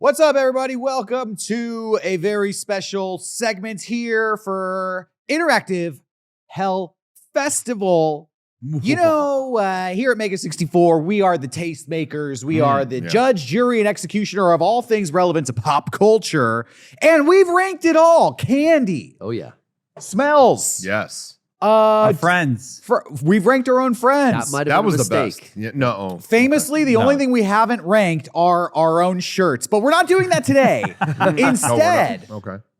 What's up, everybody? Welcome to a very special segment here for Interactive Hell Festival. You know, here at Mega64, we are the tastemakers. We are the judge, jury, and executioner of all things relevant to pop culture. And we've ranked it all. Candy. Oh, yeah. Smells. Yes. Our friends. We've ranked our own friends. That was the best. Yeah, no. Famously, the only thing we haven't ranked are our own shirts, but we're not doing that today. Instead,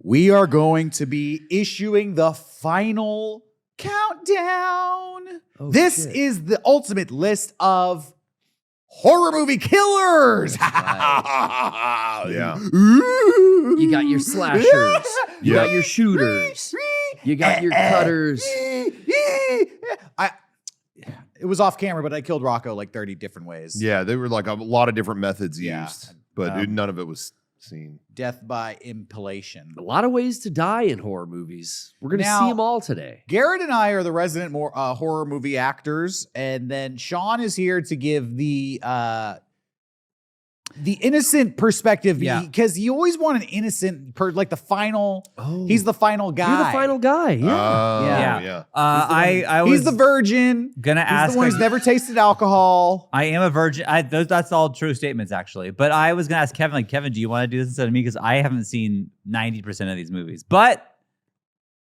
we are going to be issuing the final countdown. This is the ultimate list of horror movie killers. Yeah. You got your slashers. You got your shooters. You got your cutters. It was off camera, but I killed Rocco like 30 different ways. Yeah, there were like a lot of different methods used, but none of it was seen. Death by impalation. A lot of ways to die in horror movies. We're going to see them all today. Garrett and I are the resident horror movie actors, and then Sean is here to give the innocent perspective, because you always want an innocent, like the final. Oh, he's the final guy. You're the final guy. Yeah. He's the virgin. Gonna ask. He's the one who's never tasted alcohol. I am a virgin. That's all true statements, actually. But I was gonna ask Kevin, like, Kevin, do you want to do this instead of me? Because I haven't seen 90% of these movies, but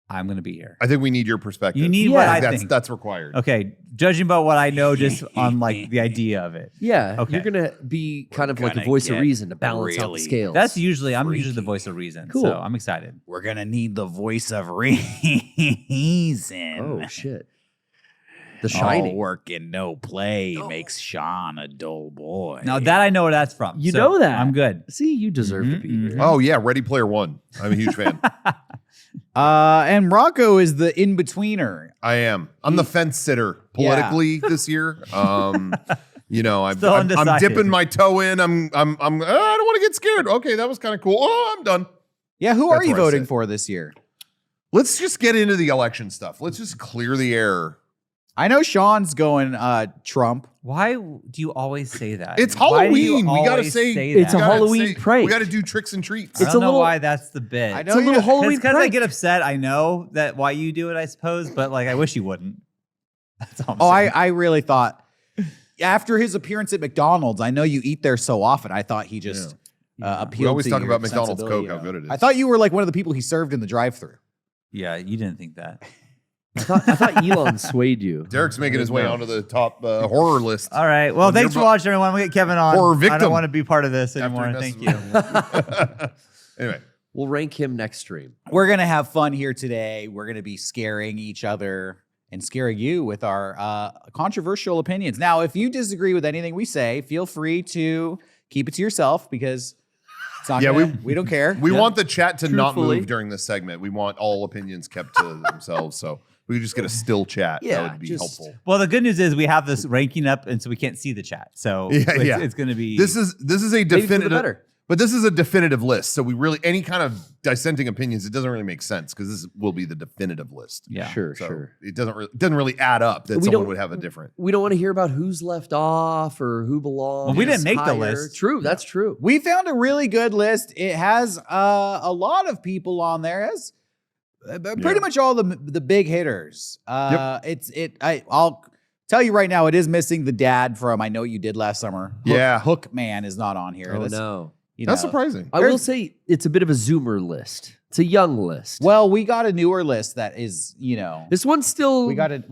I'm going to be here. I think we need your perspective. You need what I think. That's required. Okay, judging by what I know just on like the idea of it. Yeah, okay. You're going to be kind of like a voice of reason to balance out the scales. That's usually, I'm usually the voice of reason. Cool. So I'm excited. We're going to need the voice of reason. Oh, shit. The Shining. All work and no play makes Sean a dull boy. Now that I know where that's from. You know that. I'm good. See, you deserve to be here. Oh, yeah, Ready Player One. I'm a huge fan. And Rocco is the in-betweener. I am. I'm the fence sitter politically this year. You know, I'm dipping my toe in. I don't want to get scared. Okay, that was kind of cool. Oh, I'm done. Yeah, who are you voting for this year? Let's just get into the election stuff. Let's just clear the air. I know Sean's going Trump. Why do you always say that? It's Halloween. We got to say it's a Halloween prank. We got to do tricks and treats. I don't know why that's the bit. I know it's a little Halloween because prank. I get upset. I know that why you do it, I suppose, but like I wish you wouldn't. That's all I'm saying. I really thought after his appearance at McDonald's, I know you eat there so often. I thought he just appealed. We always to talk your about McDonald's Coke, how good it is. I thought you were like one of the people he served in the drive-thru. Yeah, you didn't think that. I thought Elon swayed you. Derek's making his way onto the top horror list. All right. Well, thanks for watching, everyone. We get Kevin on. Horror victim. I don't want to be part of this anymore. Thank you. Anyway. We'll rank him next stream. We're going to have fun here today. We're going to be scaring each other and scaring you with our controversial opinions. Now, if you disagree with anything we say, feel free to keep it to yourself because it's not we don't care. We want the chat to not move during this segment. We want all opinions kept to themselves. So we could just get a still chat. That would be helpful. Well, the good news is we have this ranking up, and so we can't see the chat. So it's going to be. This is a definitive. But this is a definitive list. So we really any kind of dissenting opinions, it doesn't really make sense because this will be the definitive list. Yeah, sure. It doesn't really add up that someone would have a different. We don't want to hear about who's left off or who belongs. Well, we didn't make the list. True, that's true. We found a really good list. It has a lot of people on there. It has pretty much all the big hitters. I'll tell you right now, it is missing the dad from I Know You Did Last Summer. Hook Man is not on here. Oh, no. That's surprising. I will say it's a bit of a zoomer list. It's a young list. Well, we got a newer list that is, this one's still. We got a.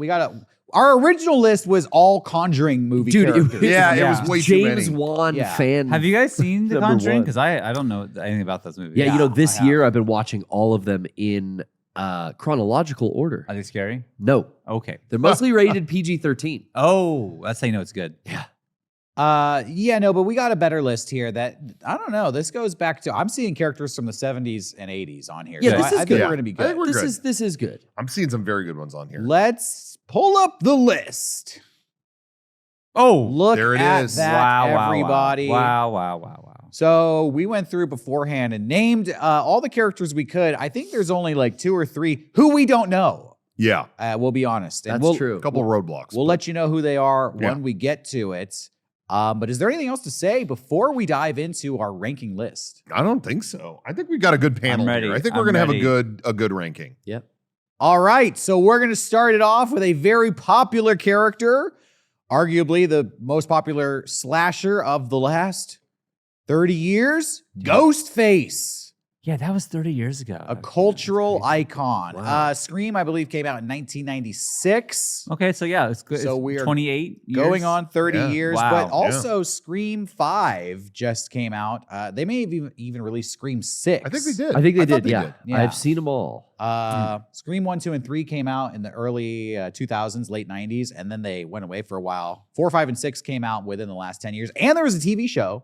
Our original list was all Conjuring movie characters. It was way too many. James Wan fan. Have you guys seen The Conjuring? Because I don't know anything about those movies. Yeah, this year I've been watching all of them in chronological order. Are they scary? No. Okay. They're mostly rated PG-13. Oh, that's how you know it's good. Yeah. But we got a better list here that, I don't know, this goes back to, I'm seeing characters from the 70s and 80s on here. Yeah, so I think we're going to be good. I think we're good. This is good. I'm seeing some very good ones on here. Let's pull up the list. Oh, look there it at is. that, everybody. Wow. So we went through beforehand and named all the characters we could. I think there's only like 2 or 3 who we don't know. Yeah. We'll be honest. That's true. A couple roadblocks. We'll let you know who they are when we get to it. But is there anything else to say before we dive into our ranking list? I don't think so. I think we got a good panel ready. here. I think we're I'm gonna have ready. a good ranking. Yep. All right, so we're going to start it off with a very popular character, arguably the most popular slasher of the last 30 years, Ghostface. Yeah, that was 30 years ago. A cultural icon. Wow. Scream, I believe, came out in 1996. Okay, so yeah, it's good. So It's we are 28 years. Going on 30 Yeah. years. Wow. But also, Scream 5 just came out. They may have even released Scream 6. I think they did. I think they thought did. Yeah. Yeah. I've seen them all. Scream 1, 2, and 3 came out in the early 2000s, late 90s, and then they went away for a while. 4, 5, and 6 came out within the last 10 years. And there was a TV show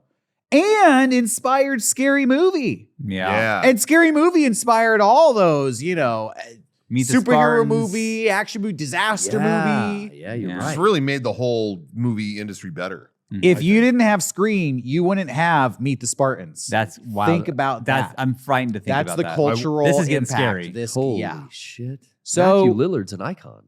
and inspired Scary Movie. Yeah. And Scary Movie inspired all those, Meet the superhero Spartans. movie, action movie, disaster movie. Yeah, you're Yeah. It's right. really made the whole movie industry better. If you didn't have Scream, you wouldn't have Meet the Spartans. That's wild. Think about that. I'm frightened to think That's about the that. cultural This is getting impact. scary. This, Holy yeah. shit. So- Matthew Lillard's an icon.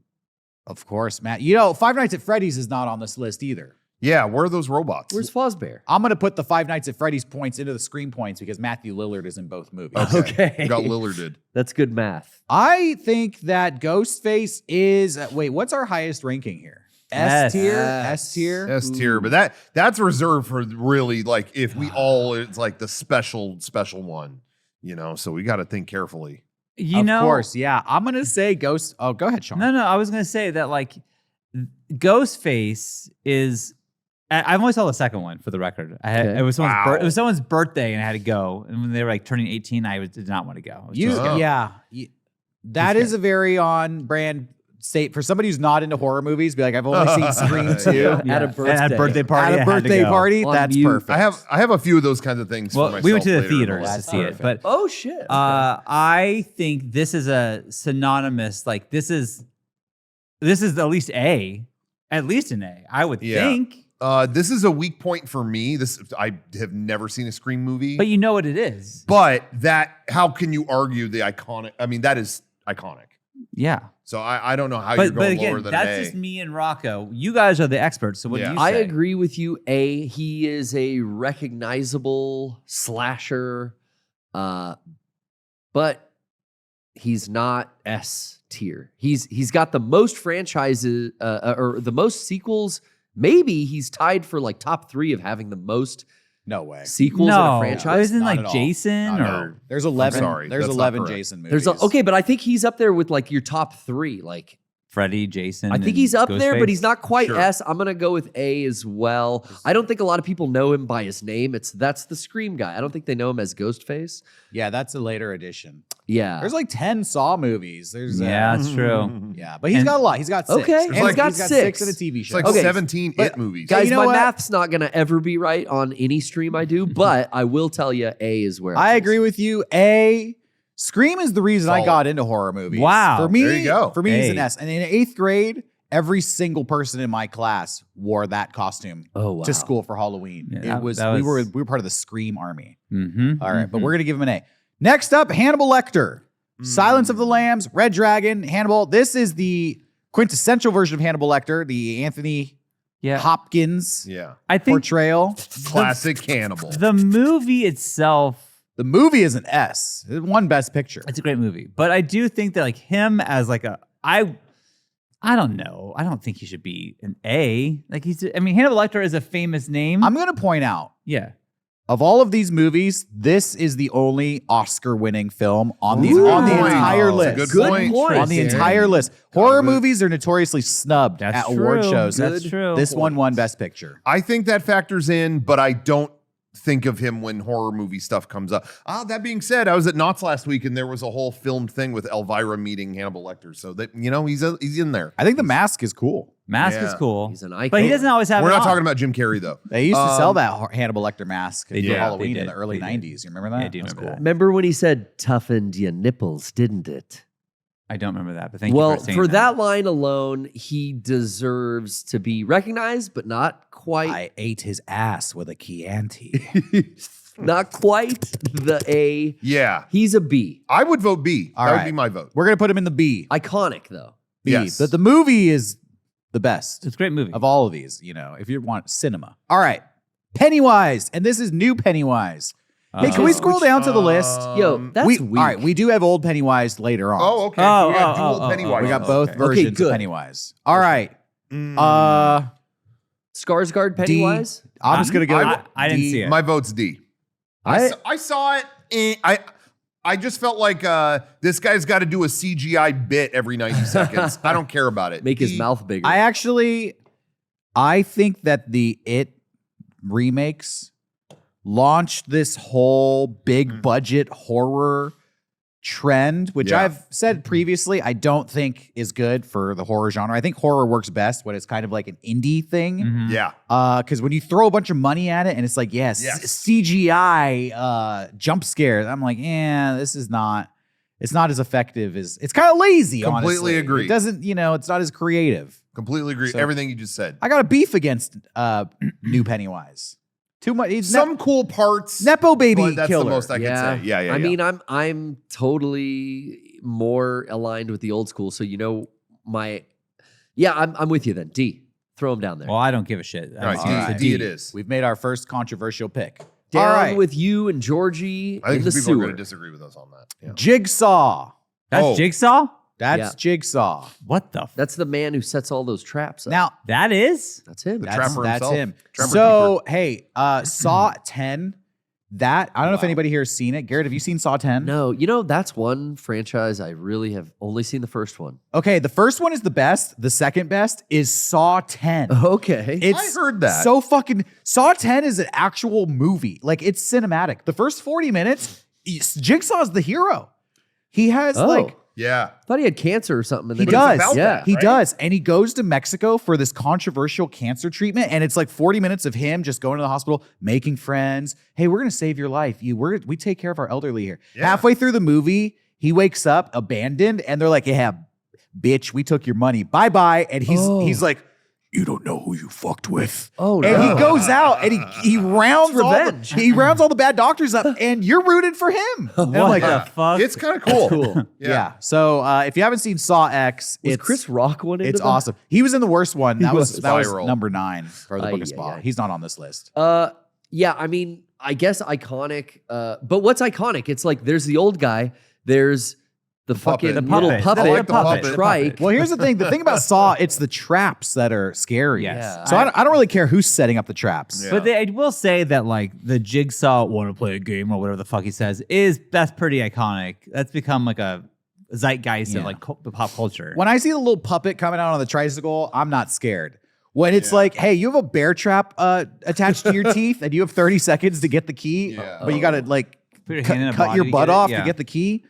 Of course, Matt. You know, Five Nights at Freddy's is not on this list either. Yeah, where are those robots? Where's Fosbear? I'm going to put the Five Nights at Freddy's points into the Scream points because Matthew Lillard is in both movies. Okay. We got Lillarded. That's good math. I think that Ghostface is, wait, what's our highest ranking here? S tier? S tier? S tier, but that's reserved for really like if we all it's like the special one, you know. So we got to think carefully. You know, Of course, yeah. I'm going to say Ghost. Oh, go ahead, Sean. No, I was gonna say that like Ghostface is. I've only saw the second one for the record. Okay. It was someone's Wow. it was someone's birthday and I had to go. And when they were like turning 18, I did not want to go. I was You, too scared. that is a very on brand state for somebody who's not into horror movies. Be like, I've only seen Scream 2 Yeah. Yeah. At a And birthday. at a birthday party. at I a had to birthday go. party. On That's mute. perfect. I have a few of those kinds of things. Well, for myself we went to the later in theater life. to see it, perfect. but Oh, shit. I think this is a synonymous. Like this is at least an A. I would Yeah. think, This is a weak point for me. I have never seen a Scream movie, but you know what it is. but how can you argue the iconic? I mean, that is iconic. Yeah, So I don't know how you're but going again, lower than that's an A. just me and Rocco. You guys are the experts. So what do Yeah. you I say? agree with you. He is a recognizable slasher, but he's not S tier. He's got the most franchises or the most sequels. Maybe he's tied for like top 3 of having the most No way. sequels in a No, franchise. isn't Not like at all. Jason Not at or all. There's 11. sorry, There's that's not 11 correct. Jason movies. Okay, but I think he's up there with like your top 3. Like Freddy, Jason. I think and he's up there, but Ghostface? he's not quite Sure. S. I'm gonna go with A as well. I don't think a lot of people know him by his name. That's the Scream guy. I don't think they know him as Ghostface. Yeah, that's a later edition. Yeah. There's like 10 Saw movies. There's Yeah, that's true. yeah, but he's And- got a lot. He's got 6. Okay, And he's got 6. in a TV It's show. like Okay, 17 but- It movies. Guys, you know my what? math's not gonna ever be right on any stream I do, but I will tell you A is where I agree with you. Scream is the reason I Solid. got into horror movies. Wow. For me, There you go. For me, it's an A. S. And in 8th grade, every single person in my class wore that costume Oh wow. to school for Halloween. Yeah, It was, that we was- were part of the Scream army. Mm-hmm. All right, but we're gonna give him an A. Next up, Hannibal Lecter. Silence of the Lambs, Red Dragon, Hannibal. This is the quintessential version of Hannibal Lecter, the Anthony Yeah, Hopkins Yeah. I think portrayal. Classic cannibal. the movie itself. The movie is an S. It won Best Picture. It's a great movie, but I do think that like him as like I don't know. I don't think he should be an A. Like Hannibal Lecter is a famous name. I'm gonna point out, yeah. of all of these movies, this is the only Oscar-winning film on the Ooh. entire That's a list. good point. On the Darren. entire list. Horror movies are notoriously snubbed That's at award true. shows. That's true. This one won Best Picture. I think that factors in, but I don't think of him when horror movie stuff comes up. That being said, I was at Knott's last week and there was a whole filmed thing with Elvira meeting Hannibal Lecter. So that he's in there. I think The Mask is cool. Mask is Yeah. cool. He's an icon. But he doesn't always have We're it not on. talking about Jim Carrey though. They used to sell that Hannibal Lecter mask They for did. Halloween They in the did. early They did. 90s. You remember that? Yeah, I do That's remember that. Remember when he said toughened your nipples, didn't it? I don't remember that, but thank you Well, for saying for that line alone, he deserves to be recognized, but not quite. I ate his ass with a Chianti. Not quite the A. Yeah. He's a B. I would vote B. All that right. would be my vote. We're going to put him in the B. Iconic though. B. Yes. But the movie is the best It's a great movie. of all of these, if you want cinema. All right. Pennywise, and this is new Pennywise. Hey, can we scroll down to the list? Yo, that's weak. All right, we do have old Pennywise later on. Oh, okay. Oh, So we got oh, dual oh, Pennywise. We got now. both Okay. versions good. of Pennywise. All right. Skarsgård Pennywise? I'm just gonna go. I didn't D. see it. My vote's D. I saw it. I just felt like this guy's got to do a CGI bit every 90 seconds. I don't care about it. Make his D. mouth bigger. I think that the It remakes launched this whole big budget horror trend, which Yeah. I've said previously, I don't think is good for the horror genre. I think horror works best when it's kind of like an indie thing. Mhm. Yeah. Because when you throw a bunch of money at it and it's like, yes, CGI jump scares, I'm like, this is not, it's not as effective as, it's kind of lazy, Completely honestly. agree. It doesn't, it's not as creative. Completely agree. So- Everything you just said. I got a beef against new Pennywise. Too much. He's Some cool parts. Nepo baby but that's killer. the most I can say. Yeah. I mean, I'm totally more aligned with the old school. So I'm with you then. D. Throw him down there. Well, I don't give a shit. all right, all D, right. D it is. We've made our first controversial pick. Down all right. with you and Georgie I in think the people are going sewer. to disagree with us on that. Yeah. Jigsaw. That's Oh. Jigsaw? That's Yeah. Jigsaw. What the f- That's the man who sets all those traps up. Now, That is? That's him. The that's trapper himself. him. Trapper So, hey, Saw 10. I don't know if anybody here has seen it. Garrett, have you seen Saw 10? No, that's one franchise I really have only seen the first one. Okay, the first one is the best. The second best is Saw 10. Okay. It's I heard that. so fucking Saw 10 is an actual movie. Like it's cinematic. The first 40 minutes, Jigsaw's the hero. He has like Yeah. thought he had cancer or something. And he then does. about that, He right? does. And he goes to Mexico for this controversial cancer treatment. And it's like 40 minutes of him just going to the hospital, making friends. Hey, we're going to save your life. We take care of our elderly here. Yeah. Halfway through the movie, he wakes up abandoned and they're like, yeah, bitch, we took your money. Bye-bye. And he's like, you don't know who you fucked with. Oh, no. And he goes out and he rounds revenge. he rounds all the bad doctors up and you're rooted for him. And I'm What like, the fuck? It's kind of cool. cool. yeah. So if you haven't seen Saw X, Was it's Chris Rock one into it's that? awesome. He was in the worst one. That was Viral. number 9 for the Ay, Book of ay, Spa. ay. He's not on this list. Yeah, I mean, I guess iconic. But what's iconic? It's like there's the old guy, there's the fucking puppet. little The puppet, I like the puppet. trike. Well, here's the thing. The thing about Saw, it's the traps that are scary. Yes. Yeah. So I don't really care who's setting up the traps. Yeah. But I will say that like the Jigsaw want to play a game or whatever the fuck he says that's pretty iconic. That's become like a zeitgeist of Yeah. like pop culture. When I see the little puppet coming out on the tricycle, I'm not scared. When it's like, hey, you have a bear trap attached to your teeth and you have 30 seconds to get the key, Yeah. but you got to like Put your hand in a cut body your to butt get it, off yeah. to get the key.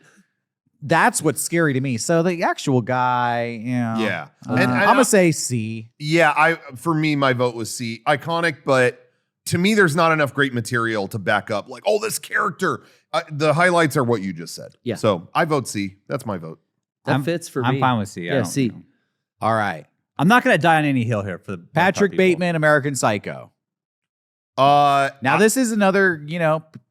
That's what's scary to me. So the actual guy, Yeah. I'm And gonna say C. Yeah, for me, my vote was C. Iconic, but to me, there's not enough great material to back up. Like, oh, this character. The highlights are what you just said. Yeah. So I vote C. That's my vote. That fits for I'm me. fine with C. I Yeah, don't- C. All right, I'm not gonna die on any hill here for the Patrick people. Bateman, American Psycho. Now Now this is another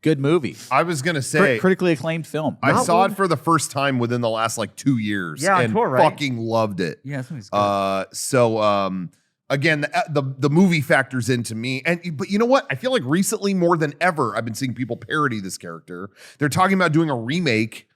good movie, I was gonna say critically acclaimed film. I Not saw one- it for the first time within the last like 2 years. Yeah, on and tour, right? fucking loved it. Yeah, this movie's good. So again, the movie factors into me, but you know what? I feel like recently more than ever, I've been seeing people parody this character. They're talking about doing a remake.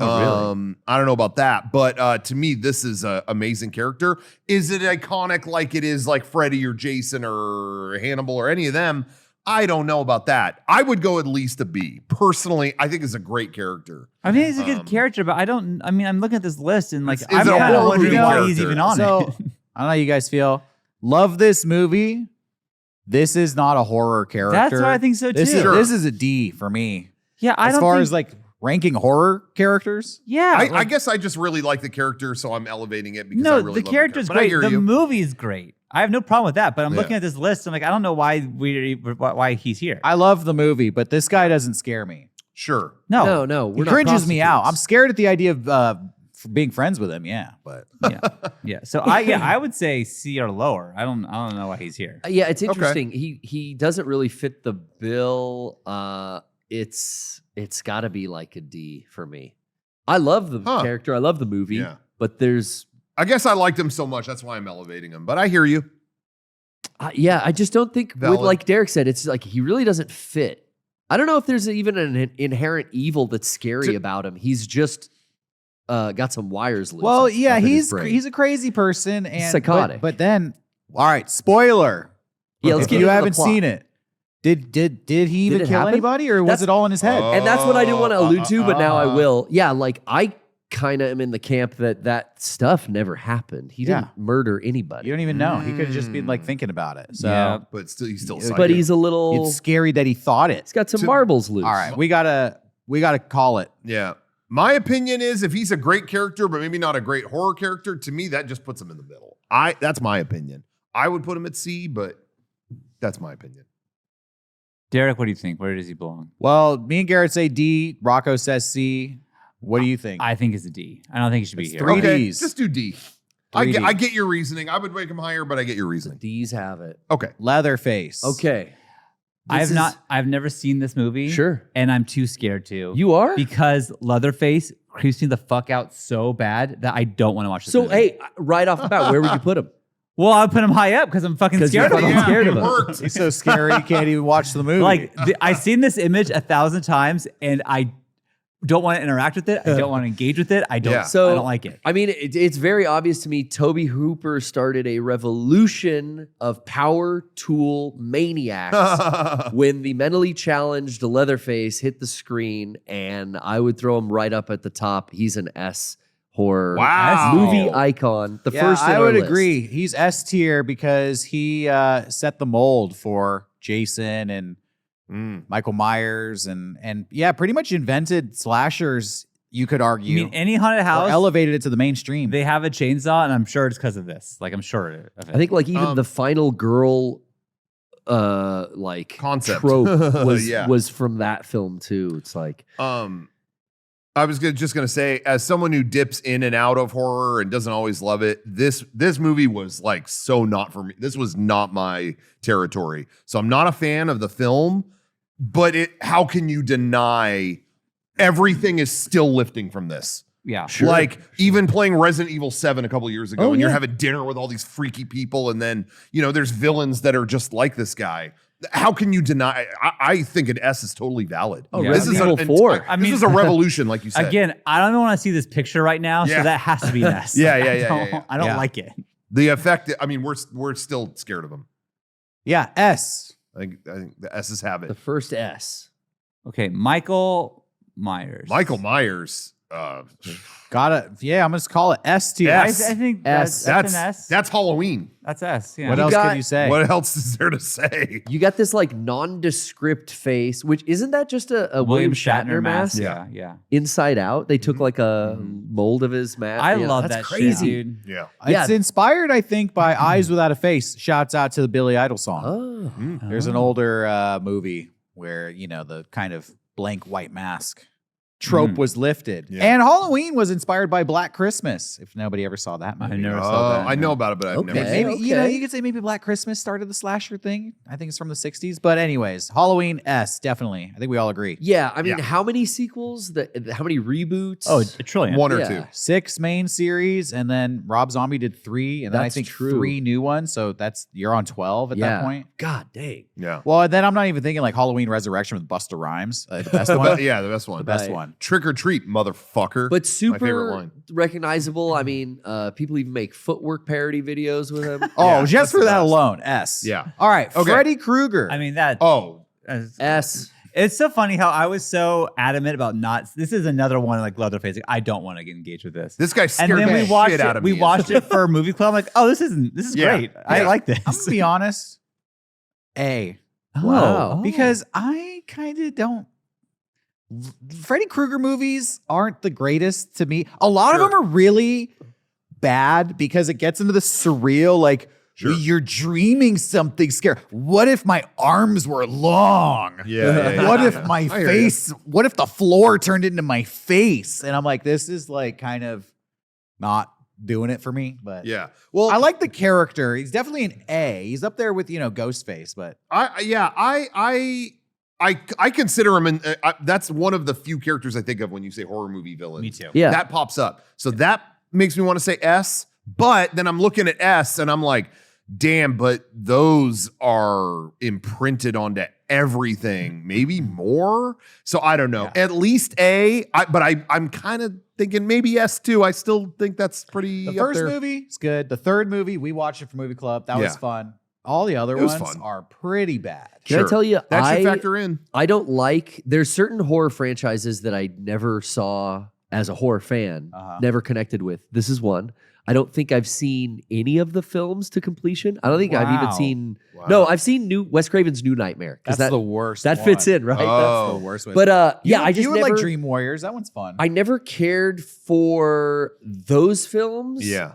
Oh, really? I don't know about that, but to me, this is an amazing character. Is it iconic like it is like Freddy or Jason or Hannibal or any of them? I don't know about that. I would go at least a B. Personally, I think it's a great character. I mean, he's a good character, but I'm looking at this list and like It's I'm a kind of horror wondering movie why he's character. even on So it. I don't know how you guys feel. Love this movie. This is not a horror character. That's what I think so too. This is a D for me. Yeah, I As don't far think, as like ranking horror characters. yeah, I like, guess I just really like the character, so I'm elevating it because I no, really the love character's But I great. hear The you. movie's great. I have no problem with that. But I'm Yeah. looking at this list. I'm like, I don't know why he's here. I love the movie, but this guy doesn't scare me. Sure. No, No, He we're not cringes me out. I'm prostitutes. scared at the idea of being friends with him. Yeah, but yeah. So I would say C or lower. I don't know why he's here. Yeah, it's interesting. He doesn't really fit the bill. It's got to be like a D for me. I love the character. I love the movie. Yeah. But there's I guess I liked him so much. That's why I'm elevating him. But I hear you. Yeah, I just don't think, Valid. like Derek said, it's like he really doesn't fit. I don't know if there's even an inherent evil that's scary about him. He's just got some wires loose. Well, up yeah, in his he's brain. a crazy person and Psychotic. But then, all right, spoiler. Yeah, let's If get you into the haven't plot. seen it, did he even it kill happen? anybody, or was That's- it all in his head? Oh. And that's what I didn't want to allude to, but now I will. Yeah, like I kind of am in the camp that stuff never happened. He didn't murder anybody. You don't even know. He could have just been like thinking about it. So Yeah. But still, he's still But psychic. but he's a little. it's scary that he thought it. He's got some marbles loose. All right, we gotta call it. Yeah. My opinion is if he's a great character, but maybe not a great horror character, to me, that just puts him in the middle. That's my opinion. I would put him at C, but that's my opinion. Derek, what do you think? Where does he belong? Well, me and Garrett say D. Rocco says C. What do you think? I think it's a D. I don't think he should be It's here. three Okay, Ds. just do D. 3D. I get your reasoning. I would rank him higher, but I get your reasoning. These have it. Okay. Leatherface. Okay. I've never seen this movie. Sure. And I'm too scared to. You are? Because Leatherface creeps me the fuck out so bad that I don't want to watch this So, movie. hey, right off the bat, where would you put him? Well, I'll put him high up because I'm fucking 'Cause scared you're of fucking him. scared of it him. worked. He's so scary you can't even watch the movie. Like, I've seen this image 1,000 times and I don't want to interact with it. I don't want to engage with it. I don't, Yeah. So- I don't like it. I mean, it's very obvious to me. Toby Hooper started a revolution of power tool maniacs when the mentally challenged Leatherface hit the screen, and I would throw him right up at the top. He's an S horror Wow. movie icon. The yeah, first in I our would list. agree. He's S tier because he set the mold for Jason and Michael Myers and yeah, pretty much invented slashers. You could I argue. mean, any haunted or house, elevated it to the mainstream. they have a chainsaw, and I'm sure it's because of this. Like, I'm sure of it. I think like even the final girl like Concept. trope was Yeah. was from that film too. It's like I was just gonna say, as someone who dips in and out of horror and doesn't always love it, this movie was like so not for me. This was not my territory. So I'm not a fan of the film, but how can you deny everything is still lifting from this? yeah. Sure. Like even playing Resident Evil 7 a couple years ago, Oh, and you're yeah. having dinner with all these freaky people, and then there's villains that are just like this guy. How can you deny? I think an S is totally valid. Oh, Yeah. This is Resident Evil 4. I this mean- is a revolution, like you said. Again, I don't want to see this picture right now, Yeah. so that has to be an S. Yeah, Like, yeah, I yeah, don't, yeah, yeah. I don't Yeah. like it. The effect. I mean, we're still scared of him. yeah, S. I think the S's have the it. first S. Okay, Michael Myers. Michael Myers. Gotta, yeah, I'm gonna call it S tier. I, I S. think S. that's an S. That's Halloween. That's S. Yeah. What You else got- can you say? What else is there to say? You got this like nondescript face, which isn't that just a William Shatner mask? Yeah, yeah. Inside Out, they took like a mold of his mask. I Yeah, love that's that crazy. shit, dude. Yeah. It's Yeah. inspired, I think, by Eyes Without a Face. Shouts out to the Billy Idol song. Oh, There's an older movie where the kind of blank white mask trope was lifted, Yeah. and Halloween was inspired by Black Christmas. If nobody ever saw that movie, I never saw that. I know about it, but I've Okay. never seen Maybe it. you could say maybe Black Christmas started the slasher thing. I think it's from the '60s, but anyways, Halloween S definitely. I think we all agree. yeah. I mean, Yeah. how many sequels? How many reboots? Oh, a trillion. One or Yeah. two. 6 main series, and then Rob Zombie did 3, and then I That's think true. 3 new ones. So you're on 12 at that point. God dang. Yeah. Well, and then I'm not even thinking like Halloween Resurrection with Busta Rhymes, the best one. Yeah, the best one. The best Right. one. Trick or treat, motherfucker. But My favorite super line. recognizable. I mean, people even make footwork parody videos with him. Oh, Yeah, just that's for the that best. alone, S. Yeah. All right, Okay. Freddy Krueger. I mean, that. Oh, S. It's so funny how I was so adamant about not. This is another one like Leatherface. Like, I don't want to get engaged with this. this guy And scared then the we watched shit out it. of We me. watched it for a movie club. I'm like, oh, this is Yeah. great. I Yeah. like this. I'm gonna be honest. A. Wow. Because I kind of don't. Freddy Krueger movies aren't the greatest to me. A lot of Sure. them are really bad because it gets into the surreal, like Sure. you're dreaming something scary. What if my arms were long? Yeah. What yeah, if yeah. my I hear face? What if the floor turned into my face? And I'm like, this is like kind of not doing it for me. But you. Yeah. Well, I like the character. He's definitely an A. He's up there with Ghostface, but I consider him, that's one of the few characters I think of when you say horror movie villains. Me too. Yeah. That pops up. So that makes me want to say S, But then I'm looking at S and I'm like, damn, but those are imprinted onto everything, maybe more. So I don't know. At least A, but I'm kind of thinking maybe S too. I still think that's pretty. The up first there. movie is good. The third movie, we watched it for Movie Club. That was Yeah. fun. All the other It was ones fun. are pretty bad. Can I tell you, that should factor in. I don't like, there's certain horror franchises that I never saw as a horror fan, never connected with. This is one. I don't think I've seen any of the films to completion. I don't think I've even Wow. seen, Wow. no, I've seen Wes Craven's New Nightmare. 'Cause That's the worst. That fits one. in, right? Oh. That's the worst one. But yeah, You- I just you would never, like Dream Warriors. That one's fun. I never cared for those films. Yeah.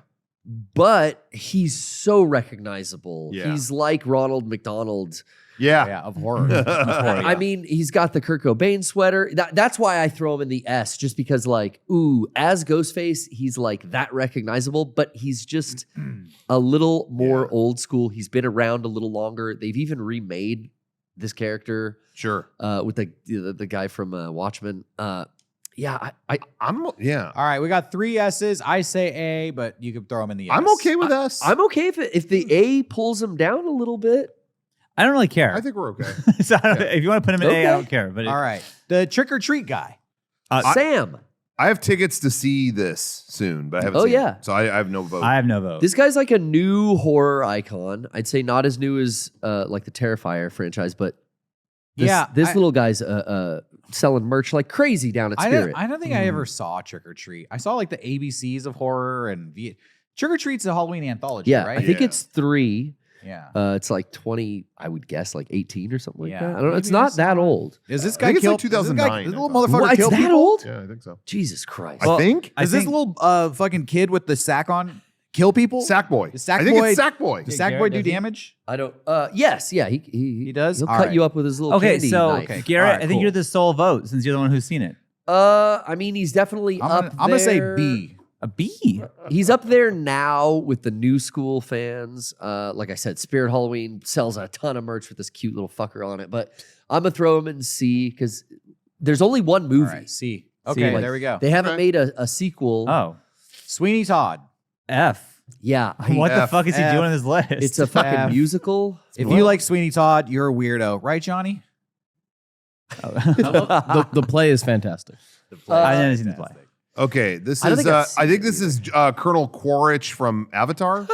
But he's so recognizable. Yeah. He's like Ronald McDonald. Yeah. of horror. I mean, he's got the Kurt Cobain sweater. That's why I throw him in the S, just because, like, ooh, as Ghostface, he's like that recognizable, but he's just a little more old school. He's been around a little longer. They've even remade this character Sure. with the guy from Watchmen. Yeah, I'm yeah. All right, we got 3 S's. I say A, but you can throw them in the S. I'm okay with S. I'm okay if the A pulls him down a little bit. I don't really care. I think we're okay. So I don't- if you want to put him in Okay. A, I don't care. But All right. The trick or treat guy. Sam. I have tickets to see this soon, but I haven't Oh, seen yeah. it. So I have no vote. I have no vote. This guy's like a new horror icon. I'd say not as new as like the Terrifier franchise, but this little guy's selling merch like crazy down at Spirit. I don't think I ever saw Trick or Treat. I saw like the ABCs of horror and Trick or Treat's a Halloween anthology, Yeah, right? I think Yeah. it's 3. Yeah. It's like 20, I would guess like 18 or something like Yeah. that. I don't know. It's Maybe I not that saw it. old. Is this I guy think it's kill like 2009, This little I thought. motherfucker What, it's kill that people? old? Yeah, I think so. Jesus Christ. I think I Is this think- little fucking kid with the sack on kill people? Sackboy. The Sack I think Boy- it's Sackboy. Does Garrett, Sackboy do does he? damage? I don't, yes, yeah. He does? He'll All cut right. you up with his little Okay, candy so knife. Okay. Garrett, All right, I think cool. you're the sole vote since you're the one who's seen it. I mean, he's definitely I'm gonna say B. A B. He's up there now with the new school fans. Like I said, Spirit Halloween sells a ton of merch with this cute little fucker on it. But I'm gonna throw him in C because there's only one All movie. right, C. Okay, like, there we go. They haven't Okay. made a sequel. Oh, Sweeney Todd. F. Yeah, What the F, fuck is he F. doing on this list? it's a fucking F. musical. If you like Sweeney Todd, you're a weirdo, right, Johnny? The play is fantastic. I didn't see the play. Okay, this I don't is. think I've I think seen this it is Colonel Quaritch from Avatar.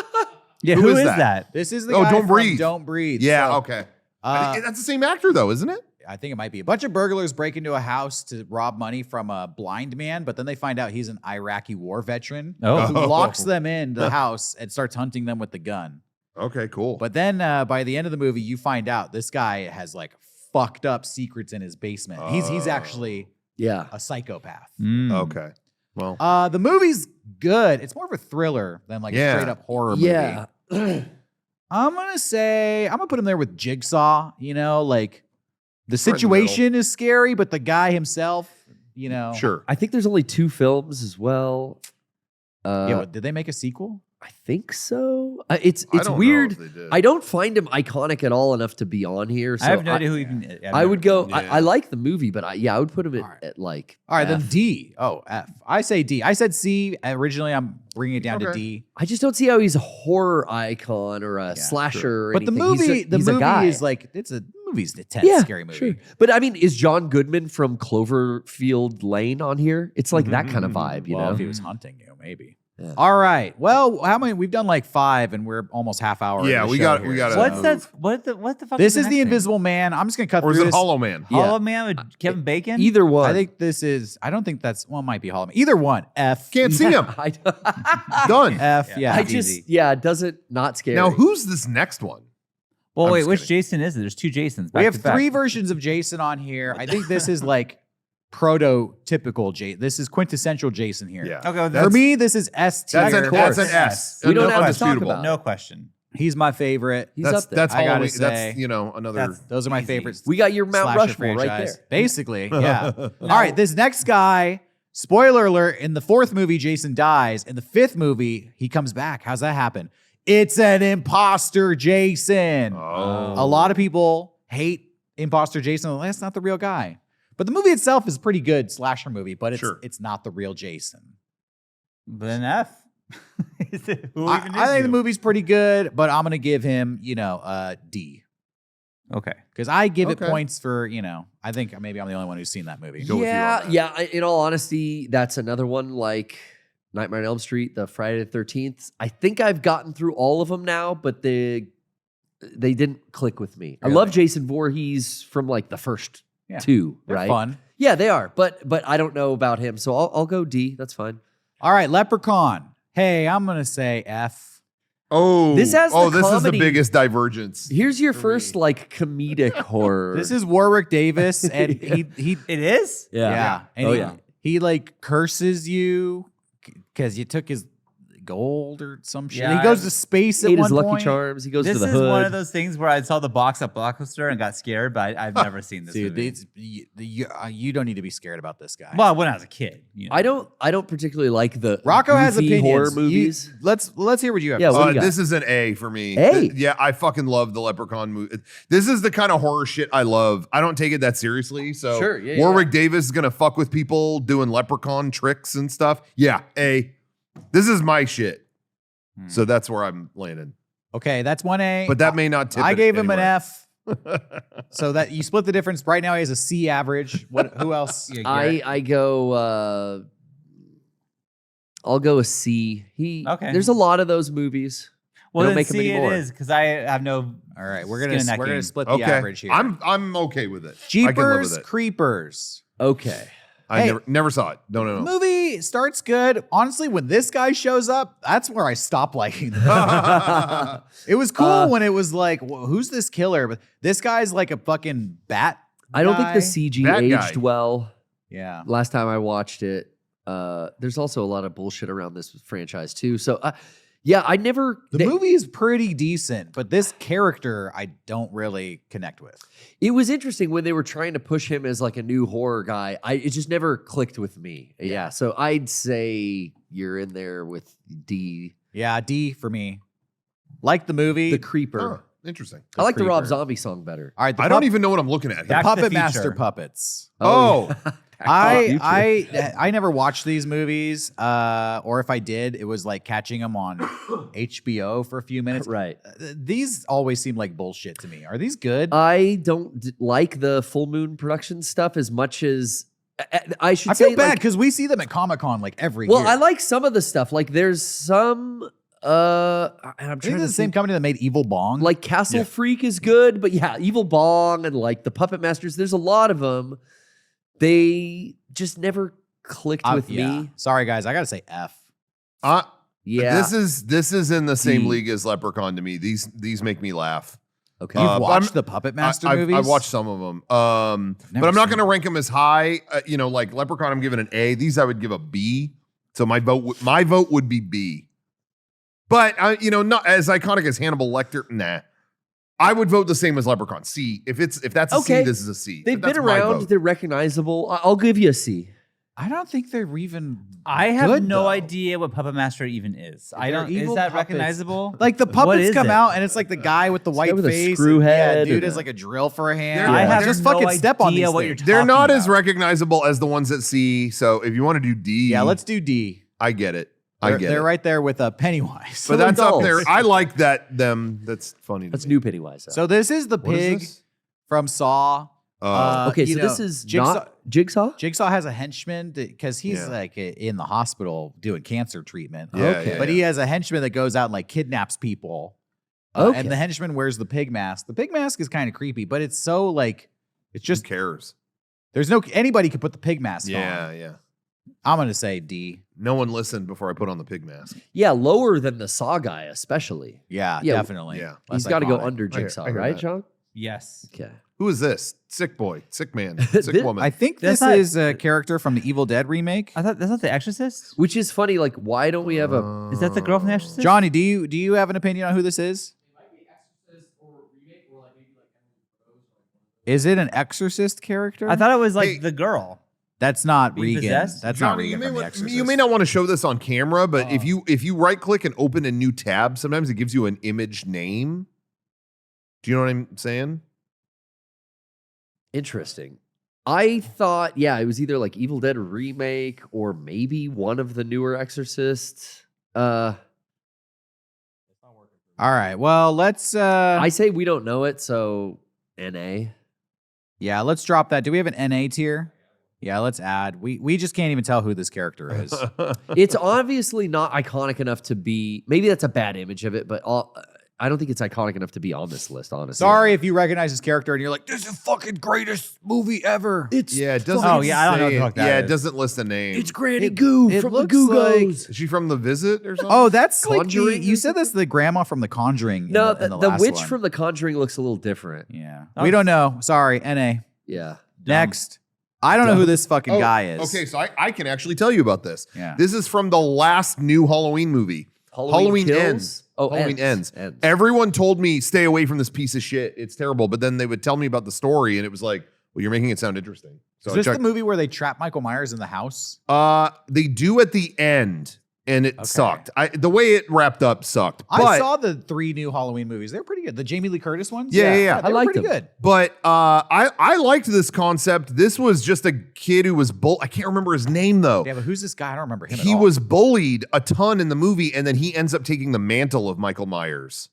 Yeah, Who who is is that? that? This is the Oh, guy Don't from Breathe. Don't Breathe. Yeah. So, Okay. I think that's the same actor, though, isn't it? I think it might be. A bunch of burglars break into a house to rob money from a blind man, but then they find out he's an Iraqi war veteran Oh. who locks them in the house and starts hunting them with the gun. Okay. Cool. But then by the end of the movie, you find out this guy has like fucked up secrets in his basement. He's actually Yeah, a psychopath. Mm. Okay. Well. The movie's good. It's more of a thriller than like a Yeah. straight up horror movie. yeah. I'm gonna put him there with Jigsaw. You know, like the Right in the situation is scary, but the guy himself, you know, Sure. I think there's only 2 films as well. Yeah, but did they make a sequel? I think so. It's I don't know weird. if they did. I don't find him iconic at all enough to be on here. So I have no idea who even. I would go. Yeah. I like the movie, but I would put him All right. at like. All right, F. then D. Oh, F. I say D. I said C originally. I'm bringing it down to Okay. D. I just don't see how he's a horror icon or a slasher. Or But the anything. He's movie, he's a guy. is like it's a movie's an intense, scary movie. Sure. But I mean, is John Goodman from Cloverfield Lane on here? It's like that kind of vibe, you Well, know? if he was hunting you, maybe. Yeah. All right. Well, how many? We've done like 5, and we're almost half hour. Yeah, into the we show got- here. we gotta- What's that? What the fuck? This is next the thing? Invisible Man. I'm just gonna cut Or is through it this. Hollow Man? Yeah. Hollow Man with Kevin Bacon. Either one. I think this is. I don't think that's. Well, it might be Hollow Man. Either one. F. Can't see him. I, Done. F. Yeah. I it's just easy. it doesn't not scary. Now, who's this next one? Well, I'm wait, just which kidding. Jason is it? There's 2 Jasons. We back have to back. 3 versions of Jason on here. I think this is like prototypical Jason. This is quintessential Jason here. Yeah. Okay, well, For That's- me, this is S tier. That's an S. We don't No, have to undisputable. talk about No question. He's my favorite. He's That's up there. that's I gotta Halloween. say, That's another. Those are my easy. favorites. we got your Mount slasher Rushmore right franchise. there. Basically, yeah. All right, this next guy, spoiler alert, in the 4th movie, Jason dies. In the 5th movie, he comes back. How's that happen? It's an imposter Jason. Oh. A lot of people hate imposter Jason. Well, that's not the real guy. But the movie itself is a pretty good slasher movie, but Sure. it's not the real Jason. Then F. Is it, who I, even I is think you? the movie's pretty good, but I'm gonna give him, D. Okay. Because I give it Okay. points for, I think maybe I'm the only one who's seen that movie. Go with you on Yeah, that. yeah. In all honesty, that's another one like Nightmare on Elm Street, the Friday the 13th. I think I've gotten through all of them now, but they didn't click with me. I love Jason Voorhees from like the first two, They're right? fun. Yeah, they are. But I don't know about him, so I'll go D. That's fine. All right, Leprechaun. Hey, I'm gonna say F. Oh, This has the this is the comedy- biggest divergence. Here's your For first me. like comedic horror. This is Warwick Davis, and he It is? yeah. And Oh, he, yeah. he like curses you because you took his gold or some shit. Yeah, he goes to space at ate one his Lucky point. Charms. He goes This to the is hood. one of those things where I saw the box at Blockbuster and got scared, but I've never seen this Dude, movie. you don't need to be scared about this guy. Well, when I was a kid. I don't particularly like the Rocco has goofy opinions. horror movies. Let's hear what you have. Yeah, to say. what do you got? This is an A for me. A? Yeah, I fucking love the Leprechaun movie. This is the kind of horror shit I love. I don't take it that seriously. So Sure, yeah, Warwick Davis is gonna fuck with people doing leprechaun tricks and stuff. Yeah, A. This is my shit. So that's where I'm landing. Okay, that's 1A. But that may not tip I it gave him an anywhere. F. So that you split the difference. Right now he has a C average. Who else? I go. I'll go a C. Okay. There's a lot of those movies. Well, They don't then make 'em C it anymore. is because I have no. All right, Skin in that we're gonna game. split the Okay, average here. I'm okay with it. I can live Jeepers with it. Creepers. Okay. I Hey. never saw it. No. Movie starts good. Honestly, when this guy shows up, that's where I stop liking them. It was cool when it was like, who's this killer? But this guy's like a fucking bat. I don't think guy. the CG That aged guy. well. Yeah. Last time I watched it, there's also a lot of bullshit around this franchise too. So, yeah, I never. The movie is pretty decent, but this character I don't really connect with. It was interesting when they were trying to push him as like a new horror guy. It just never clicked with me. Yeah, so I'd say you're in there with D, Yeah, D for me. Like the movie. the creeper. Oh, interesting. I like the Rob Creeper. Zombie song better. All right, the I don't even know what I'm looking at. the Here. Back to the Puppet Master Future. puppets. Oh, I never watched these movies, or if I did, it was like catching them on HBO for a few minutes. Right. These always seem like bullshit to me. Are these good? I don't like the Full Moon production stuff as much as I should I say. feel bad like, because we see them at Comic-Con like every well, year. I like some of the stuff. Like there's some. And I'm I think trying it's to the same think. company that made Evil Bong. Like Castle Freak is good, but yeah, Evil Bong and like the Puppet Masters. There's a lot of them. They just never clicked with yeah. me. Sorry, guys, I gotta say F. Yeah. This is in the same D. league as Leprechaun to me. These make me laugh. Okay. You've but watched I'm- the Puppet Master I've movies? watched some of them, but never I'm not seen going to rank them as high. Like Leprechaun, I'm giving an A. These I would give a B. So my vote would be B. But not as iconic as Hannibal Lecter. Nah, I would vote the same as Leprechaun. C. If that's a C, Okay. this is a C. They've But been that's my around. vote. They're recognizable. I'll give you a C. I don't think they're even. I have good, no though. idea what Puppet Master even is. I They're don't. evil Is that puppets. recognizable? Like the What puppets is come it? out and it's like the guy with the guy white with a face. screw and, head dude and has a- like a drill for a hand. They're- I Yeah. have Just no fucking step on idea these what things. you're They're talking not as about. recognizable as the ones at C. So if you want to do D, Yeah, let's do D. I get it. They're right there with Pennywise. But that's up dolls. there. I like them. That's funny. To That's me. new Pennywise. Though. So this is the What is pig this? from Saw. Okay, you so know, this is Jigsaw. not Jigsaw? Jigsaw has a henchman because he's Yeah. like in the hospital doing cancer treatment. Yeah, Okay. yeah, But yeah. he has a henchman that goes out and like kidnaps people. Okay. And the henchman wears the pig mask. The pig mask is kind of creepy, but it's so like it's Just just cares. there's no anybody could put the pig mask Yeah, on. yeah. I'm gonna say D. No one listened before I put on the pig mask. Yeah, lower than the Saw guy, especially. Yeah, Yeah, definitely. yeah. Less He's got to go iconic. under I hear- Jigsaw, I hear right, that. John? Yes. Okay. Who is this? Sick boy, sick man, sick This- woman. I think That's this not- is a character from the Evil Dead remake. I thought that's not The Exorcist. Which is funny. Like, why don't we have a? Is that the girl from The Exorcist? Johnny, do you have an opinion on who this is? Is it an Exorcist character? I thought it was like Hey. the girl. That's not Being Regan. possessed? That's Johnny, not Regan from The Exorcist. you may not want to show this on camera, but if you right click and open a new tab, sometimes it gives you an image name. Do you know what I'm saying? Interesting. I thought, yeah, it was either like Evil Dead remake or maybe one of the newer Exorcists. All right. Well, let's. I say we don't know it, so NA. Yeah, let's drop that. Do we have an NA tier? Yeah, let's add. We just can't even tell who this character is. It's obviously not iconic enough to be. Maybe that's a bad image of it, but I don't think it's iconic enough to be on this list. Honestly, Sorry if you recognize this character and you're like, "This is fucking greatest movie ever." It's Yeah, it doesn't. Oh, yeah, I don't know what the say fuck it. that Yeah, is. it doesn't list a name. it's Granny Goo it from the looks Goo like- Go's. Is she from The Visit or something? Oh, that's like Conjuring you or said that's the grandma from The Conjuring. No, in the last witch one. from The Conjuring looks a little different. Yeah, we don't know. Sorry, NA. Yeah. Next, I don't know who this fucking guy is. Okay, so I can actually tell you about this. Yeah. This is from the last new Halloween movie. Halloween Kills? Ends. Oh, Halloween ends. Ends. Everyone told me stay away from this piece of shit. It's terrible. But then they would tell me about the story, and it was like, well, you're making it sound interesting. So Is I this the checked. movie where they trap Michael Myers in the house? They do at the end, and it sucked. The way it wrapped up sucked. But, I saw the 3 new Halloween movies. They were pretty good. The Jamie Lee Curtis ones. Yeah. they I were liked pretty them. good. But I liked this concept. This was just a kid who was I can't remember his name though. Yeah, but who's this guy? I don't remember him. He at all. was bullied a ton in the movie, and then he ends up taking the mantle of Michael Myers.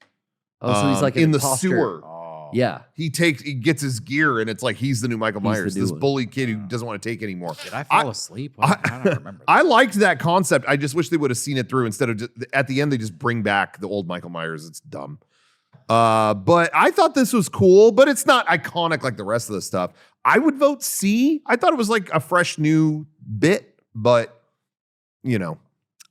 Oh, so he's like an in the imposter. sewer. Oh. Yeah. He gets his gear, and it's like he's the new Michael He's the Myers, new this one. bullied kid who doesn't want to take anymore. Did I fall asleep? I don't remember. I liked that concept. I just wish they would have seen it through instead of just, at the end they just bring back the old Michael Myers. It's dumb. But I thought this was cool, but it's not iconic like the rest of the stuff. I would vote C. I thought it was like a fresh new bit, but you know,